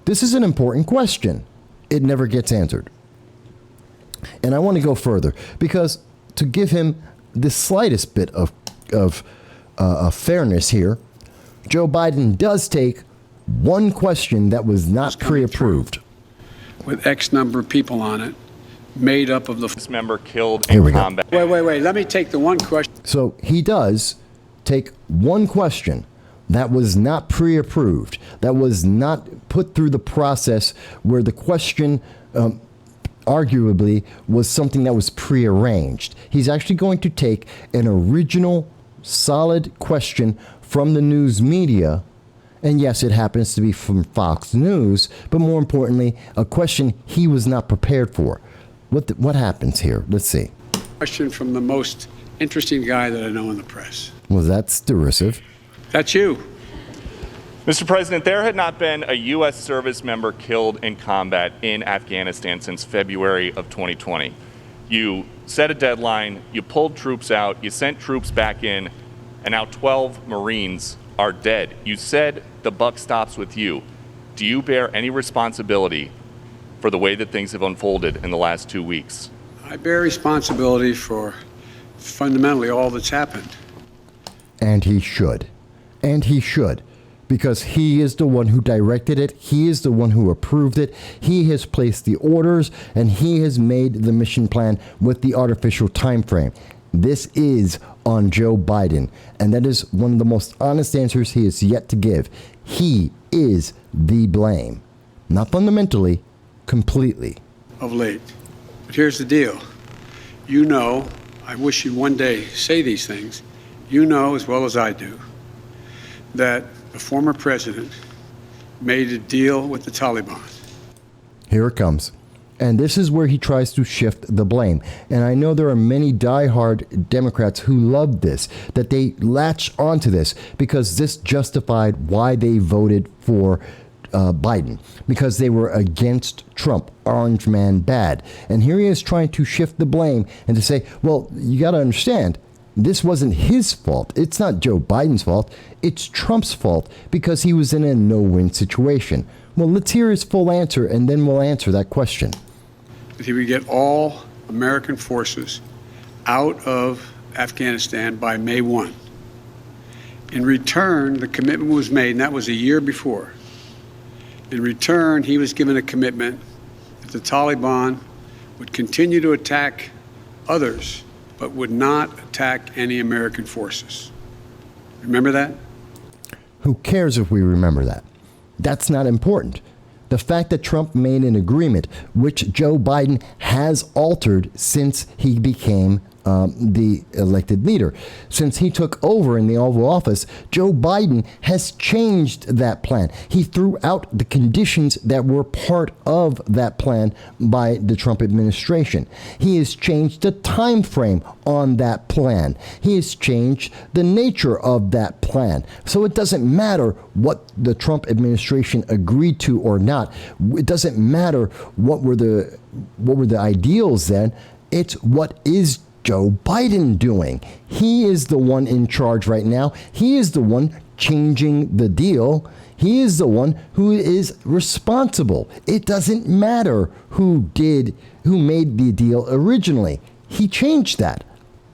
This is an important question. It never gets answered. And I want to go further because to give him the slightest bit of fairness here, Joe Biden does take one question that was not pre-approved. With X number of people on it, made up of the... This member killed Here we in go. combat. Wait. Let me take the one question. So he does take one question that was not pre-approved, that was not put through the process where the question arguably was something that was prearranged. He's actually going to take an original, solid question from the news media, and yes, it happens to be from Fox News, but more importantly, a question he was not prepared for. What happens here? Let's see. Question from the most interesting guy that I know in the press. Well, that's derisive. That's you. Mr. President, there had not been a U.S. service member killed in combat in Afghanistan since February of 2020. You set a deadline, you pulled troops out, you sent troops back in, and now 12 Marines are dead. You said the buck stops with you. Do you bear any responsibility for the way that things have unfolded in the last 2 weeks? I bear responsibility for fundamentally all that's happened. And he should. And he should. Because he is the one who directed it. He is the one who approved it. He has placed the orders, and he has made the mission plan with the artificial time frame. This is on Joe Biden, and that is one of the most honest answers he has yet to give. He is the blame. Not fundamentally, completely. Of late. But here's the deal. You know, I wish you'd one day say these things. You know as well as I do that the former president made a deal with the Taliban. Here it comes. And this is where he tries to shift the blame. And I know there are many diehard Democrats who love this, that they latch onto this because this justified why they voted for Biden, because they were against Trump, orange man bad. And here he is trying to shift the blame and to say, well, you got to understand, this wasn't his fault. It's not Joe Biden's fault. It's Trump's fault because he was in a no-win situation. Well, let's hear his full answer, and then we'll answer that question. That he would get all American forces out of Afghanistan by May 1. In return, the commitment was made, and that was a year before. In return, he was given a commitment that the Taliban would continue to attack others, but would not attack any American forces. Remember that? Who cares if we remember that? That's not important. The fact that Trump made an agreement, which Joe Biden has altered since he became the elected leader. Since he took over in the Oval Office, Joe Biden has changed that plan. He threw out the conditions that were part of that plan by the Trump administration. He has changed the time frame on that plan. He has changed the nature of that plan. So it doesn't matter what the Trump administration agreed to or not. It doesn't matter what were the ideals then. It's what is Joe Biden doing. He is the one in charge right now. He is the one changing the deal. He is the one who is responsible. It doesn't matter who made the deal originally. He changed that,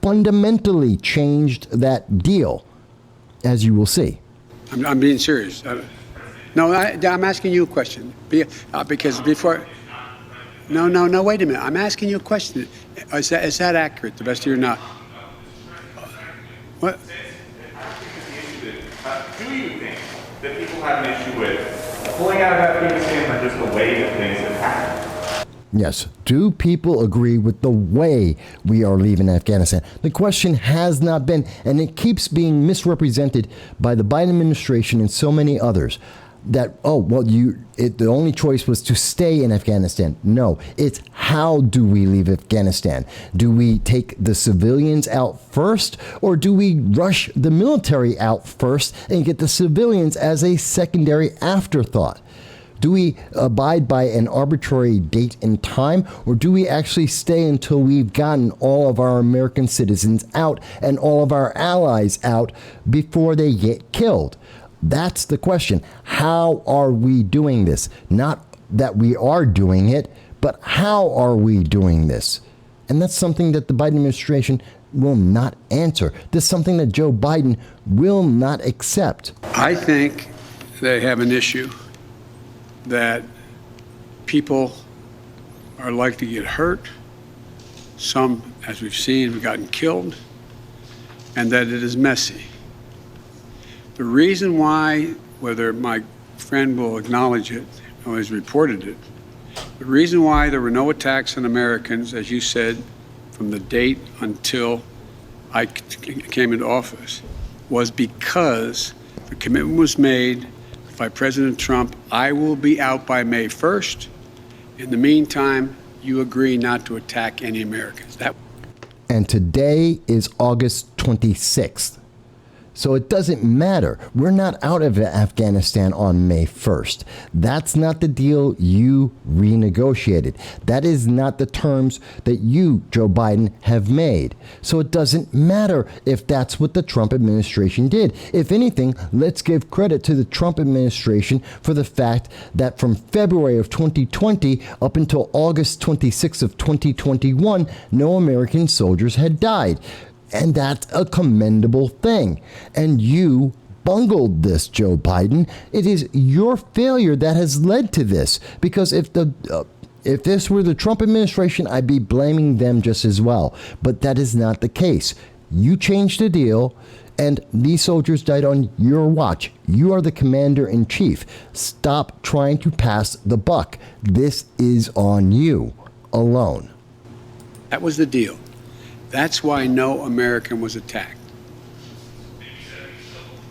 fundamentally changed that deal, as you will see. I'm being serious. No, I'm asking you a question. Because before... No, wait a minute. I'm asking you a question. Is that accurate, the best of your knowledge? What? Do you think that people have an issue with pulling out of Afghanistan or just the way that things have happened? Yes. Do people agree with the way we are leaving Afghanistan? The question has not been, and it keeps being misrepresented by the Biden administration and so many others, that, the only choice was to stay in Afghanistan. No, it's how do we leave Afghanistan? Do we take the civilians out first, or do we rush the military out first and get the civilians as a secondary afterthought? Do we abide by an arbitrary date and time, or do we actually stay until we've gotten all of our American citizens out and all of our allies out before they get killed? That's the question. How are we doing this? Not that we are doing it, but how are we doing this? And that's something that the Biden administration will not answer. This is something that Joe Biden will not accept. I think they have an issue that people are likely to get hurt. Some, as we've seen, have gotten killed, and that it is messy. The reason why, whether my friend will acknowledge it or has reported it, the reason why there were no attacks on Americans, as you said, from the date until I came into office, was because the commitment was made by President Trump, I will be out by May 1st. In the meantime, you agree not to attack any Americans. And today is August 26th. So it doesn't matter. We're not out of Afghanistan on May 1st. That's not the deal you renegotiated. That is not the terms that you, Joe Biden, have made. So it doesn't matter if that's what the Trump administration did. If anything, let's give credit to the Trump administration for the fact that from February of 2020 up until August 26th of 2021, no American soldiers had died. And that's a commendable thing. And you bungled this, Joe Biden. It is your failure that has led to this. Because if this were the Trump administration, I'd be blaming them just as well. But that is not the case. You changed the deal, and these soldiers died on your watch. You are the commander in chief. Stop trying to pass the buck. This is on you alone. That was the deal. That's why no American was attacked.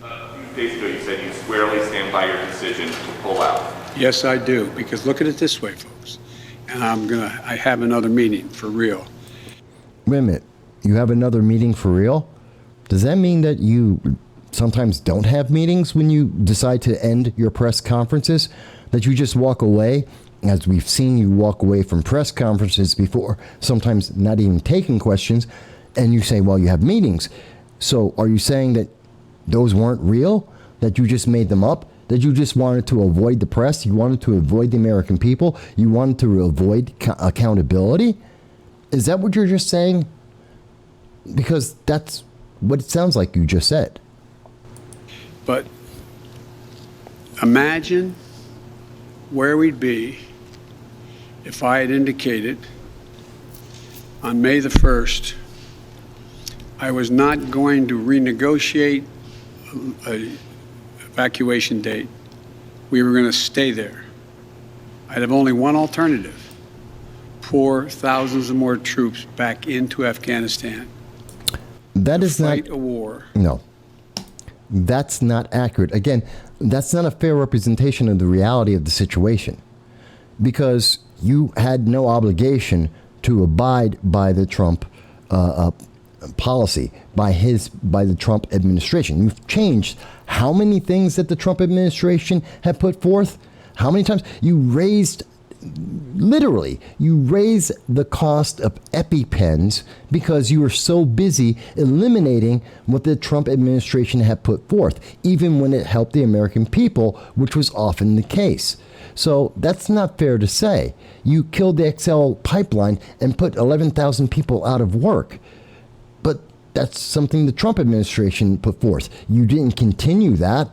A few days ago, you said you squarely stand by your decision to pull out. Yes, I do, because look at it this way, folks. And I have another meeting for real. Wait a minute. You have another meeting for real? Does that mean that you sometimes don't have meetings when you decide to end your press conferences? That you just walk away? As we've seen you walk away from press conferences before, sometimes not even taking questions, and you say, well, you have meetings. So are you saying that those weren't real? That you just made them up? That you just wanted to avoid the press? You wanted to avoid the American people? You wanted to avoid accountability? Is that what you're just saying? Because that's what it sounds like you just said. But imagine where we'd be if I had indicated on May the 1st I was not going to renegotiate an evacuation date we were going to stay there. I'd have only one alternative: pour thousands of more troops back into Afghanistan. That is not fight a war. No. That's not accurate. Again, that's not a fair representation of the reality of the situation, because you had no obligation to abide by the Trump policy, by the Trump administration. You've changed how many things that the Trump administration had put forth? How many times? You raised the cost of EpiPens because you were so busy eliminating what the Trump administration had put forth, even when it helped the American people, which was often the case. So that's not fair to say. You killed the XL pipeline and put 11,000 people out of work. But that's something the Trump administration put forth. You didn't continue that.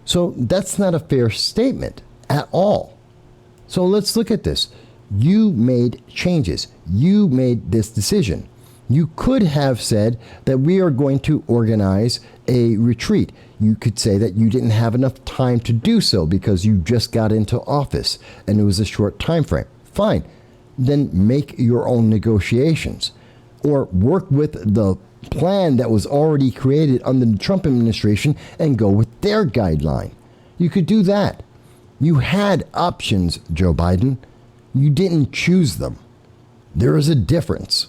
So that's not a fair statement at all. So let's look at this. You made changes. You made this decision. You could have said that we are going to organize a retreat. You could say that you didn't have enough time to do so because you just got into office and it was a short time frame. Fine. Then make your own negotiations or work with the plan that was already created under the Trump administration and go with their guideline. You could do that. You had options, Joe Biden. You didn't choose them. There is a difference.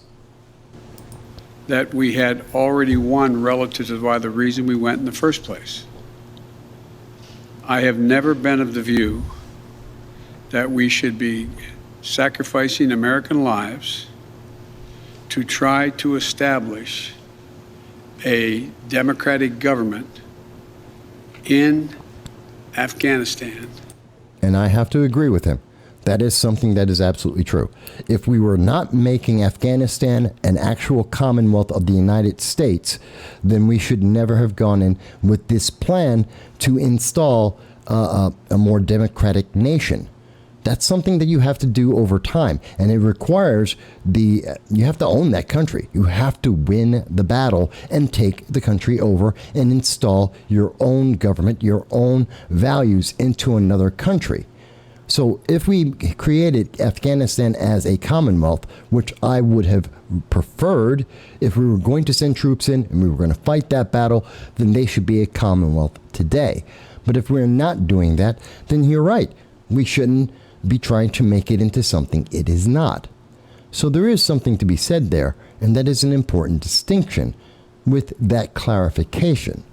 That we had already won relative to why the reason we went in the first place. I have never been of the view that we should be sacrificing American lives to try to establish a democratic government in Afghanistan. And I have to agree with him. That is something that is absolutely true. If we were not making Afghanistan an actual commonwealth of the United States, then we should never have gone in with this plan to install a more democratic nation. That's something that you have to do over time, and it requires you have to own that country. You have to win the battle and take the country over and install your own government, your own values into another country. So if we created Afghanistan as a commonwealth, which I would have preferred, if we were going to send troops in and we were going to fight that battle, then they should be a commonwealth today. But if we're not doing that, then you're right. We shouldn't be trying to make it into something it is not. So there is something to be said there, and that is an important distinction with that clarification.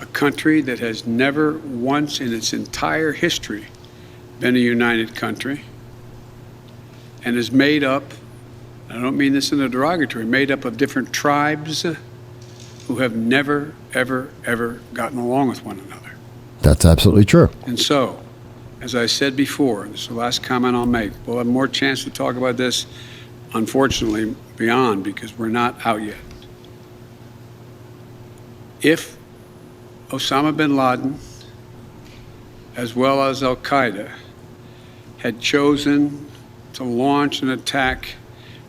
A country that has never once in its entire history been a united country and is made up, I don't mean this in a derogatory, made up of different tribes who have never, ever, ever gotten along with one another. That's absolutely true. And so, as I said before, and this is the last comment I'll make, we'll have more chance to talk about this, unfortunately, beyond, because we're not out yet. If Osama bin Laden, as well as Al-Qaeda, had chosen to launch an attack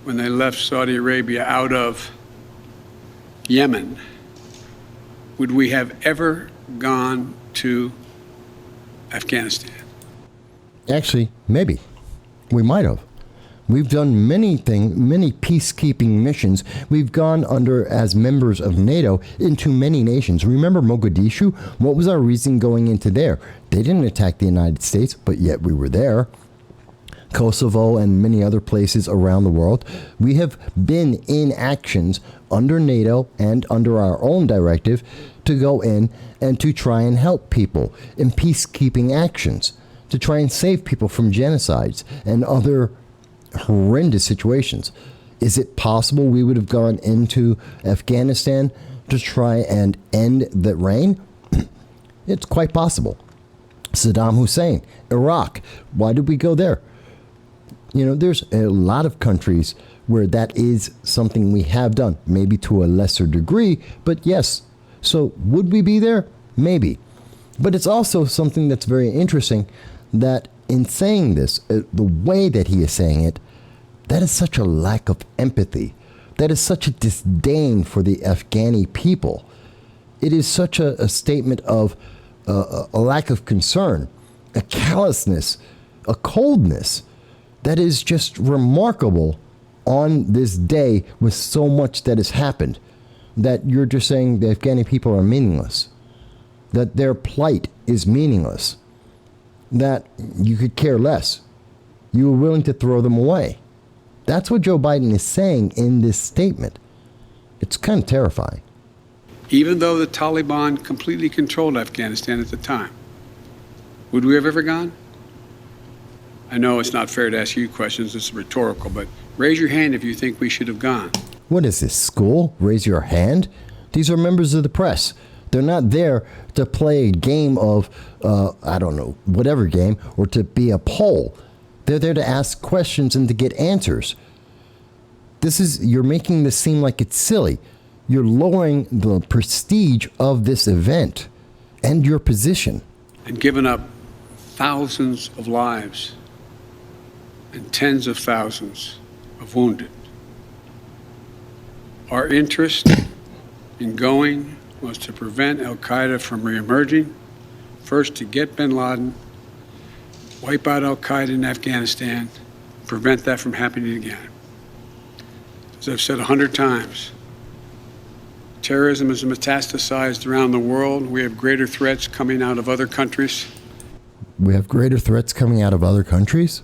when they left Saudi Arabia out of Yemen, would we have ever gone to Afghanistan? Actually, maybe. We might have. We've done many peacekeeping missions. We've gone under, as members of NATO, into many nations. Remember Mogadishu? What was our reason going into there? They didn't attack the United States, but yet we were there. Kosovo and many other places around the world. We have been in actions under NATO and under our own directive to go in and to try and help people in peacekeeping actions, to try and save people from genocides and other horrendous situations. Is it possible we would have gone into Afghanistan to try and end the reign? It's quite possible. Saddam Hussein, Iraq, why did we go there? You know, there's a lot of countries where that is something we have done, maybe to a lesser degree, but yes. So would we be there? Maybe. But it's also something that's very interesting that in saying this, the way that he is saying it, that is such a lack of empathy. That is such a disdain for the Afghani people. It is such a statement of a lack of concern, a callousness, a coldness that is just remarkable on this day with so much that has happened, that you're just saying the Afghani people are meaningless, that their plight is meaningless, that you could care less. You were willing to throw them away. That's what Joe Biden is saying in this statement. It's kind of terrifying. Even though the Taliban completely controlled Afghanistan at the time, would we have ever gone? I know it's not fair to ask you questions, it's rhetorical, but raise your hand if you think we should have gone. What is this, school? Raise your hand? These are members of the press. They're not there to play a game of, I don't know, whatever game, or to be a poll. They're there to ask questions and to get answers. You're making this seem like it's silly. You're lowering the prestige of this event and your position. And given up thousands of lives and tens of thousands of wounded. Our interest in going was to prevent al-Qaeda from reemerging, first to get bin Laden, wipe out al-Qaeda in Afghanistan, prevent that from happening again. As I've said 100 times, terrorism is metastasized around the world. We have greater threats coming out of other countries. We have greater threats coming out of other countries?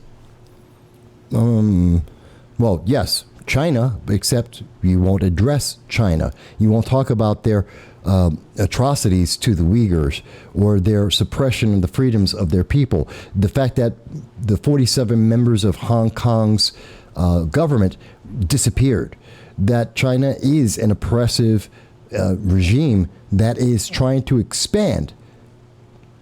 Well, yes, China, except you won't address China. You won't talk about their atrocities to the Uyghurs or their suppression of the freedoms of their people. The fact that the 47 members of Hong Kong's government disappeared. That China is an oppressive regime that is trying to expand.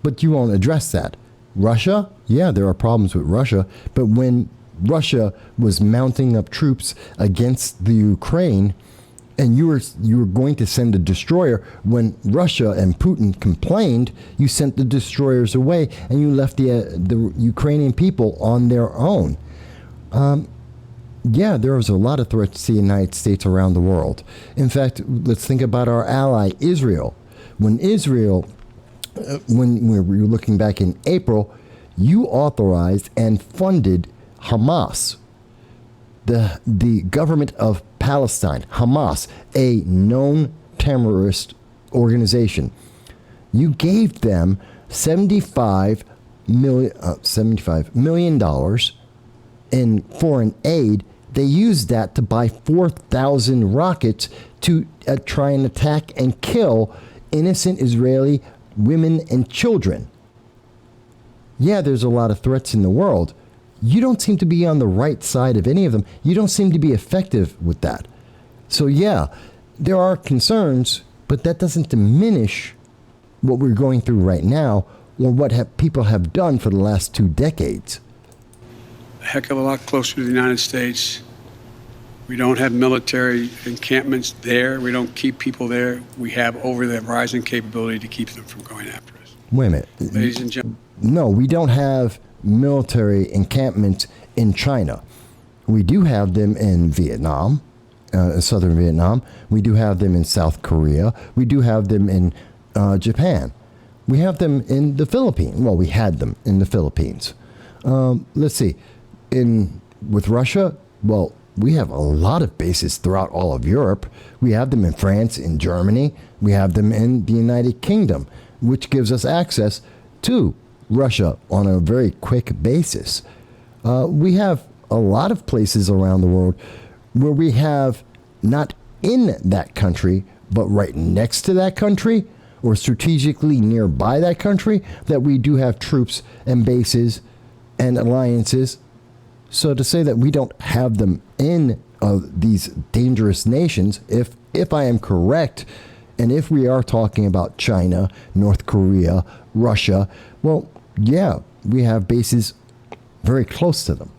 But you won't address that. Russia? Yeah, there are problems with Russia. But when Russia was mounting up troops against the Ukraine, and you were going to send a destroyer, when Russia and Putin complained, you sent the destroyers away and you left the Ukrainian people on their own. Yeah, there was a lot of threats to the United States around the world. In fact, let's think about our ally, Israel. When we were looking back in April, you authorized and funded Hamas, the government of Palestine, Hamas, a known terrorist organization. You gave them $75 million in foreign aid. They used that to buy 4,000 rockets to try and attack and kill innocent Israeli women and children. Yeah, there's a lot of threats in the world. You don't seem to be on the right side of any of them. You don't seem to be effective with that. So yeah, there are concerns, but that doesn't diminish what we're going through right now or what people have done for the last 2 decades. A heck of a lot closer to the United States. We don't have military encampments there. We don't keep people there. We have over the horizon capability to keep them from going after us. Wait a minute. Ladies and gentlemen. No, we don't have military encampments in China. We do have them in Vietnam, southern Vietnam. We do have them in South Korea. We do have them in Japan. We have them in the Philippines. Well, we had them in the Philippines. Let's see. With Russia, well, we have a lot of bases throughout all of Europe. We have them in France, in Germany. We have them in the United Kingdom, which gives us access to Russia on a very quick basis. We have a lot of places around the world where we have not in that country, but right next to that country or strategically nearby that country, that we do have troops and bases and alliances. So to say that we don't have them in these dangerous nations, if I am correct, and if we are talking about China, North Korea, Russia, well, yeah, we have bases very close to them.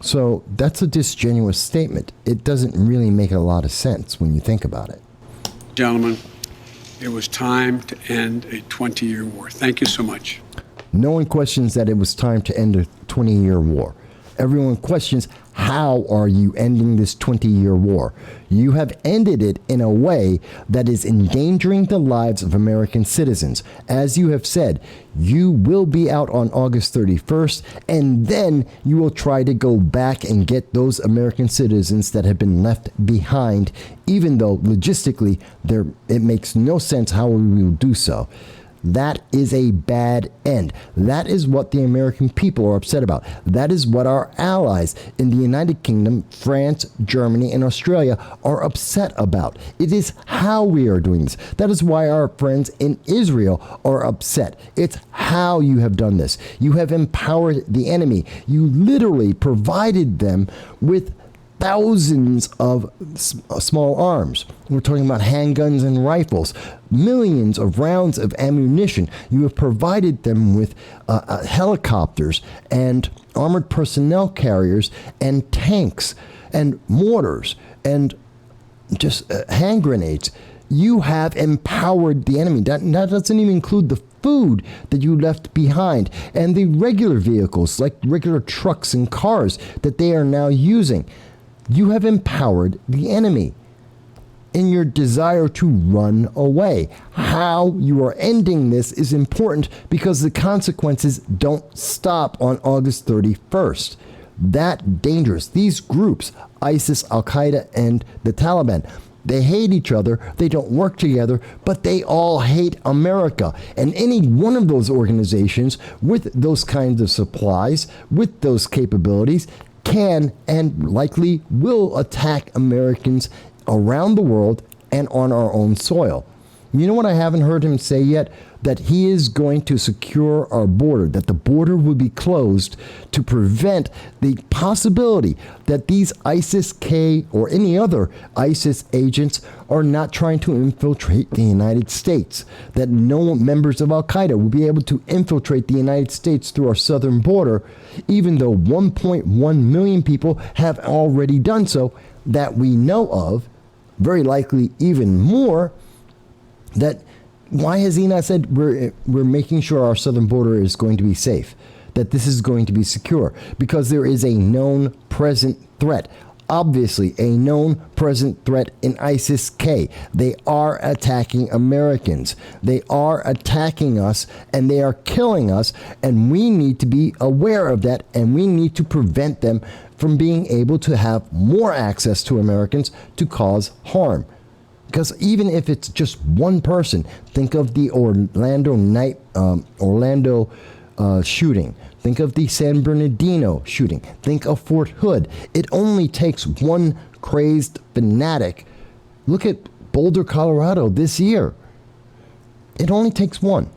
So that's a disingenuous statement. It doesn't really make a lot of sense when you think about it. Gentlemen, it was time to end a 20-year war. Thank you so much. No one questions that it was time to end a 20-year war. Everyone questions how are you ending this 20-year war? You have ended it in a way that is endangering the lives of American citizens. As you have said, you will be out on August 31st, and then you will try to go back and get those American citizens that have been left behind, even though logistically it makes no sense how we will do so. That is a bad end. That is what the American people are upset about. That is what our allies in the United Kingdom, France, Germany, and Australia are upset about. It is how we are doing this. That is why our friends in Israel are upset. It's how you have done this. You have empowered the enemy. You literally provided them with thousands of small arms. We're talking about handguns and rifles, millions of rounds of ammunition. You have provided them with helicopters and armored personnel carriers and tanks and mortars and just hand grenades. You have empowered the enemy. That doesn't even include the food that you left behind and the regular vehicles like regular trucks and cars that they are now using. You have empowered the enemy in your desire to run away. How you are ending this is important because the consequences don't stop on August 31st. That dangerous. These groups, ISIS, Al-Qaeda, and the Taliban, they hate each other, they don't work together, but they all hate America. And any one of those organizations with those kinds of supplies, with those capabilities, can and likely will attack Americans around the world and on our own soil. You know what I haven't heard him say yet? That he is going to secure our border, that the border will be closed to prevent the possibility that these ISIS-K or any other ISIS agents are not trying to infiltrate the United States, that no members of Al-Qaeda will be able to infiltrate the United States through our southern border, even though 1.1 million people have already done so, that we know of, very likely even more. That why has he not said we're making sure our southern border is going to be safe, that this is going to be secure? Because there is a known present threat. Obviously, a known present threat in ISIS-K. They are attacking Americans. They are attacking us, and they are killing us, and we need to be aware of that, and we need to prevent them from being able to have more access to Americans to cause harm. Because even if it's just one person, think of the Orlando shooting. Think of the San Bernardino shooting. Think of Fort Hood. It only takes one crazed fanatic. Look at Boulder, Colorado this year. It only takes one.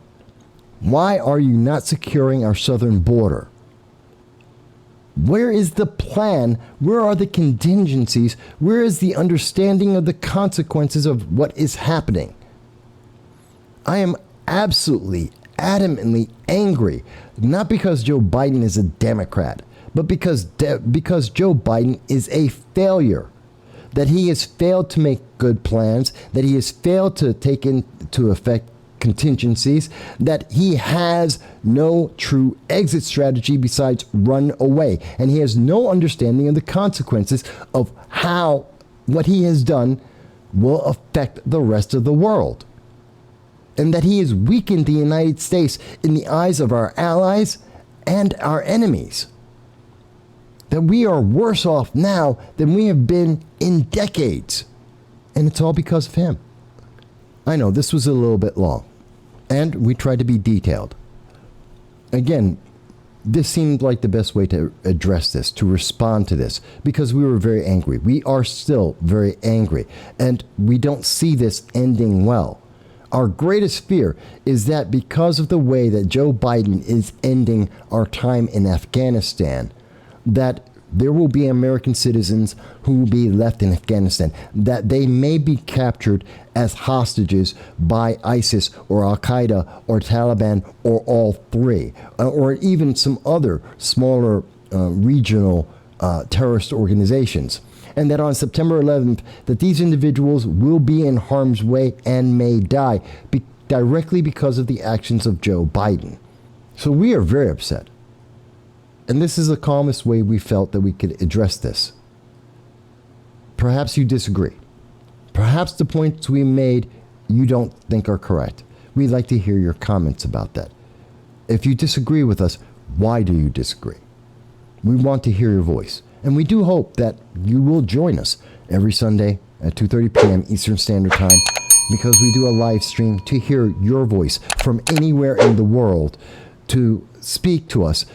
Why are you not securing our southern border? Where is the plan? Where are the contingencies? Where is the understanding of the consequences of what is happening? I am absolutely, adamantly angry, not because Joe Biden is a Democrat, but because Joe Biden is a failure. That he has failed to make good plans, that he has failed to take into effect contingencies, that he has no true exit strategy besides run away. And he has no understanding of the consequences of how what he has done will affect the rest of the world. And that he has weakened the United States in the eyes of our allies and our enemies. That we are worse off now than we have been in decades. And it's all because of him. I know this was a little bit long, and we tried to be detailed. Again, this seemed like the best way to address this, to respond to this, because we were very angry. We are still very angry, and we don't see this ending well. Our greatest fear is that because of the way that Joe Biden is ending our time in Afghanistan, that there will be American citizens who will be left in Afghanistan, that they may be captured as hostages by ISIS or Al-Qaeda or Taliban or all three, or even some other smaller regional terrorist organizations. And that on September 11th, that these individuals will be in harm's way and may die directly because of the actions of Joe Biden. So we are very upset. And this is the calmest way we felt that we could address this. Perhaps you disagree. Perhaps the points we made you don't think are correct. We'd like to hear your comments about that. If you disagree with us, why do you disagree? We want to hear your voice. And we do hope that you will join us every Sunday at 2:30 p.m. Eastern Standard Time, because we do a live stream to hear your voice from anywhere in the world, to speak to us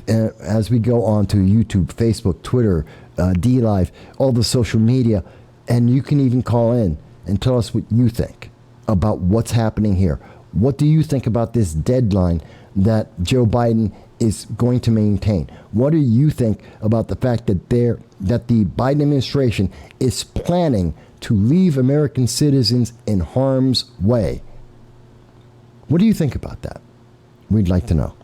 as we go on to YouTube, Facebook, Twitter, DLive, all the social media. And you can even call in and tell us what you think about what's happening here. What do you think about this deadline that Joe Biden is going to maintain? What do you think about the fact that the Biden administration is planning to leave American citizens in harm's way? What do you think about that? We'd like to know.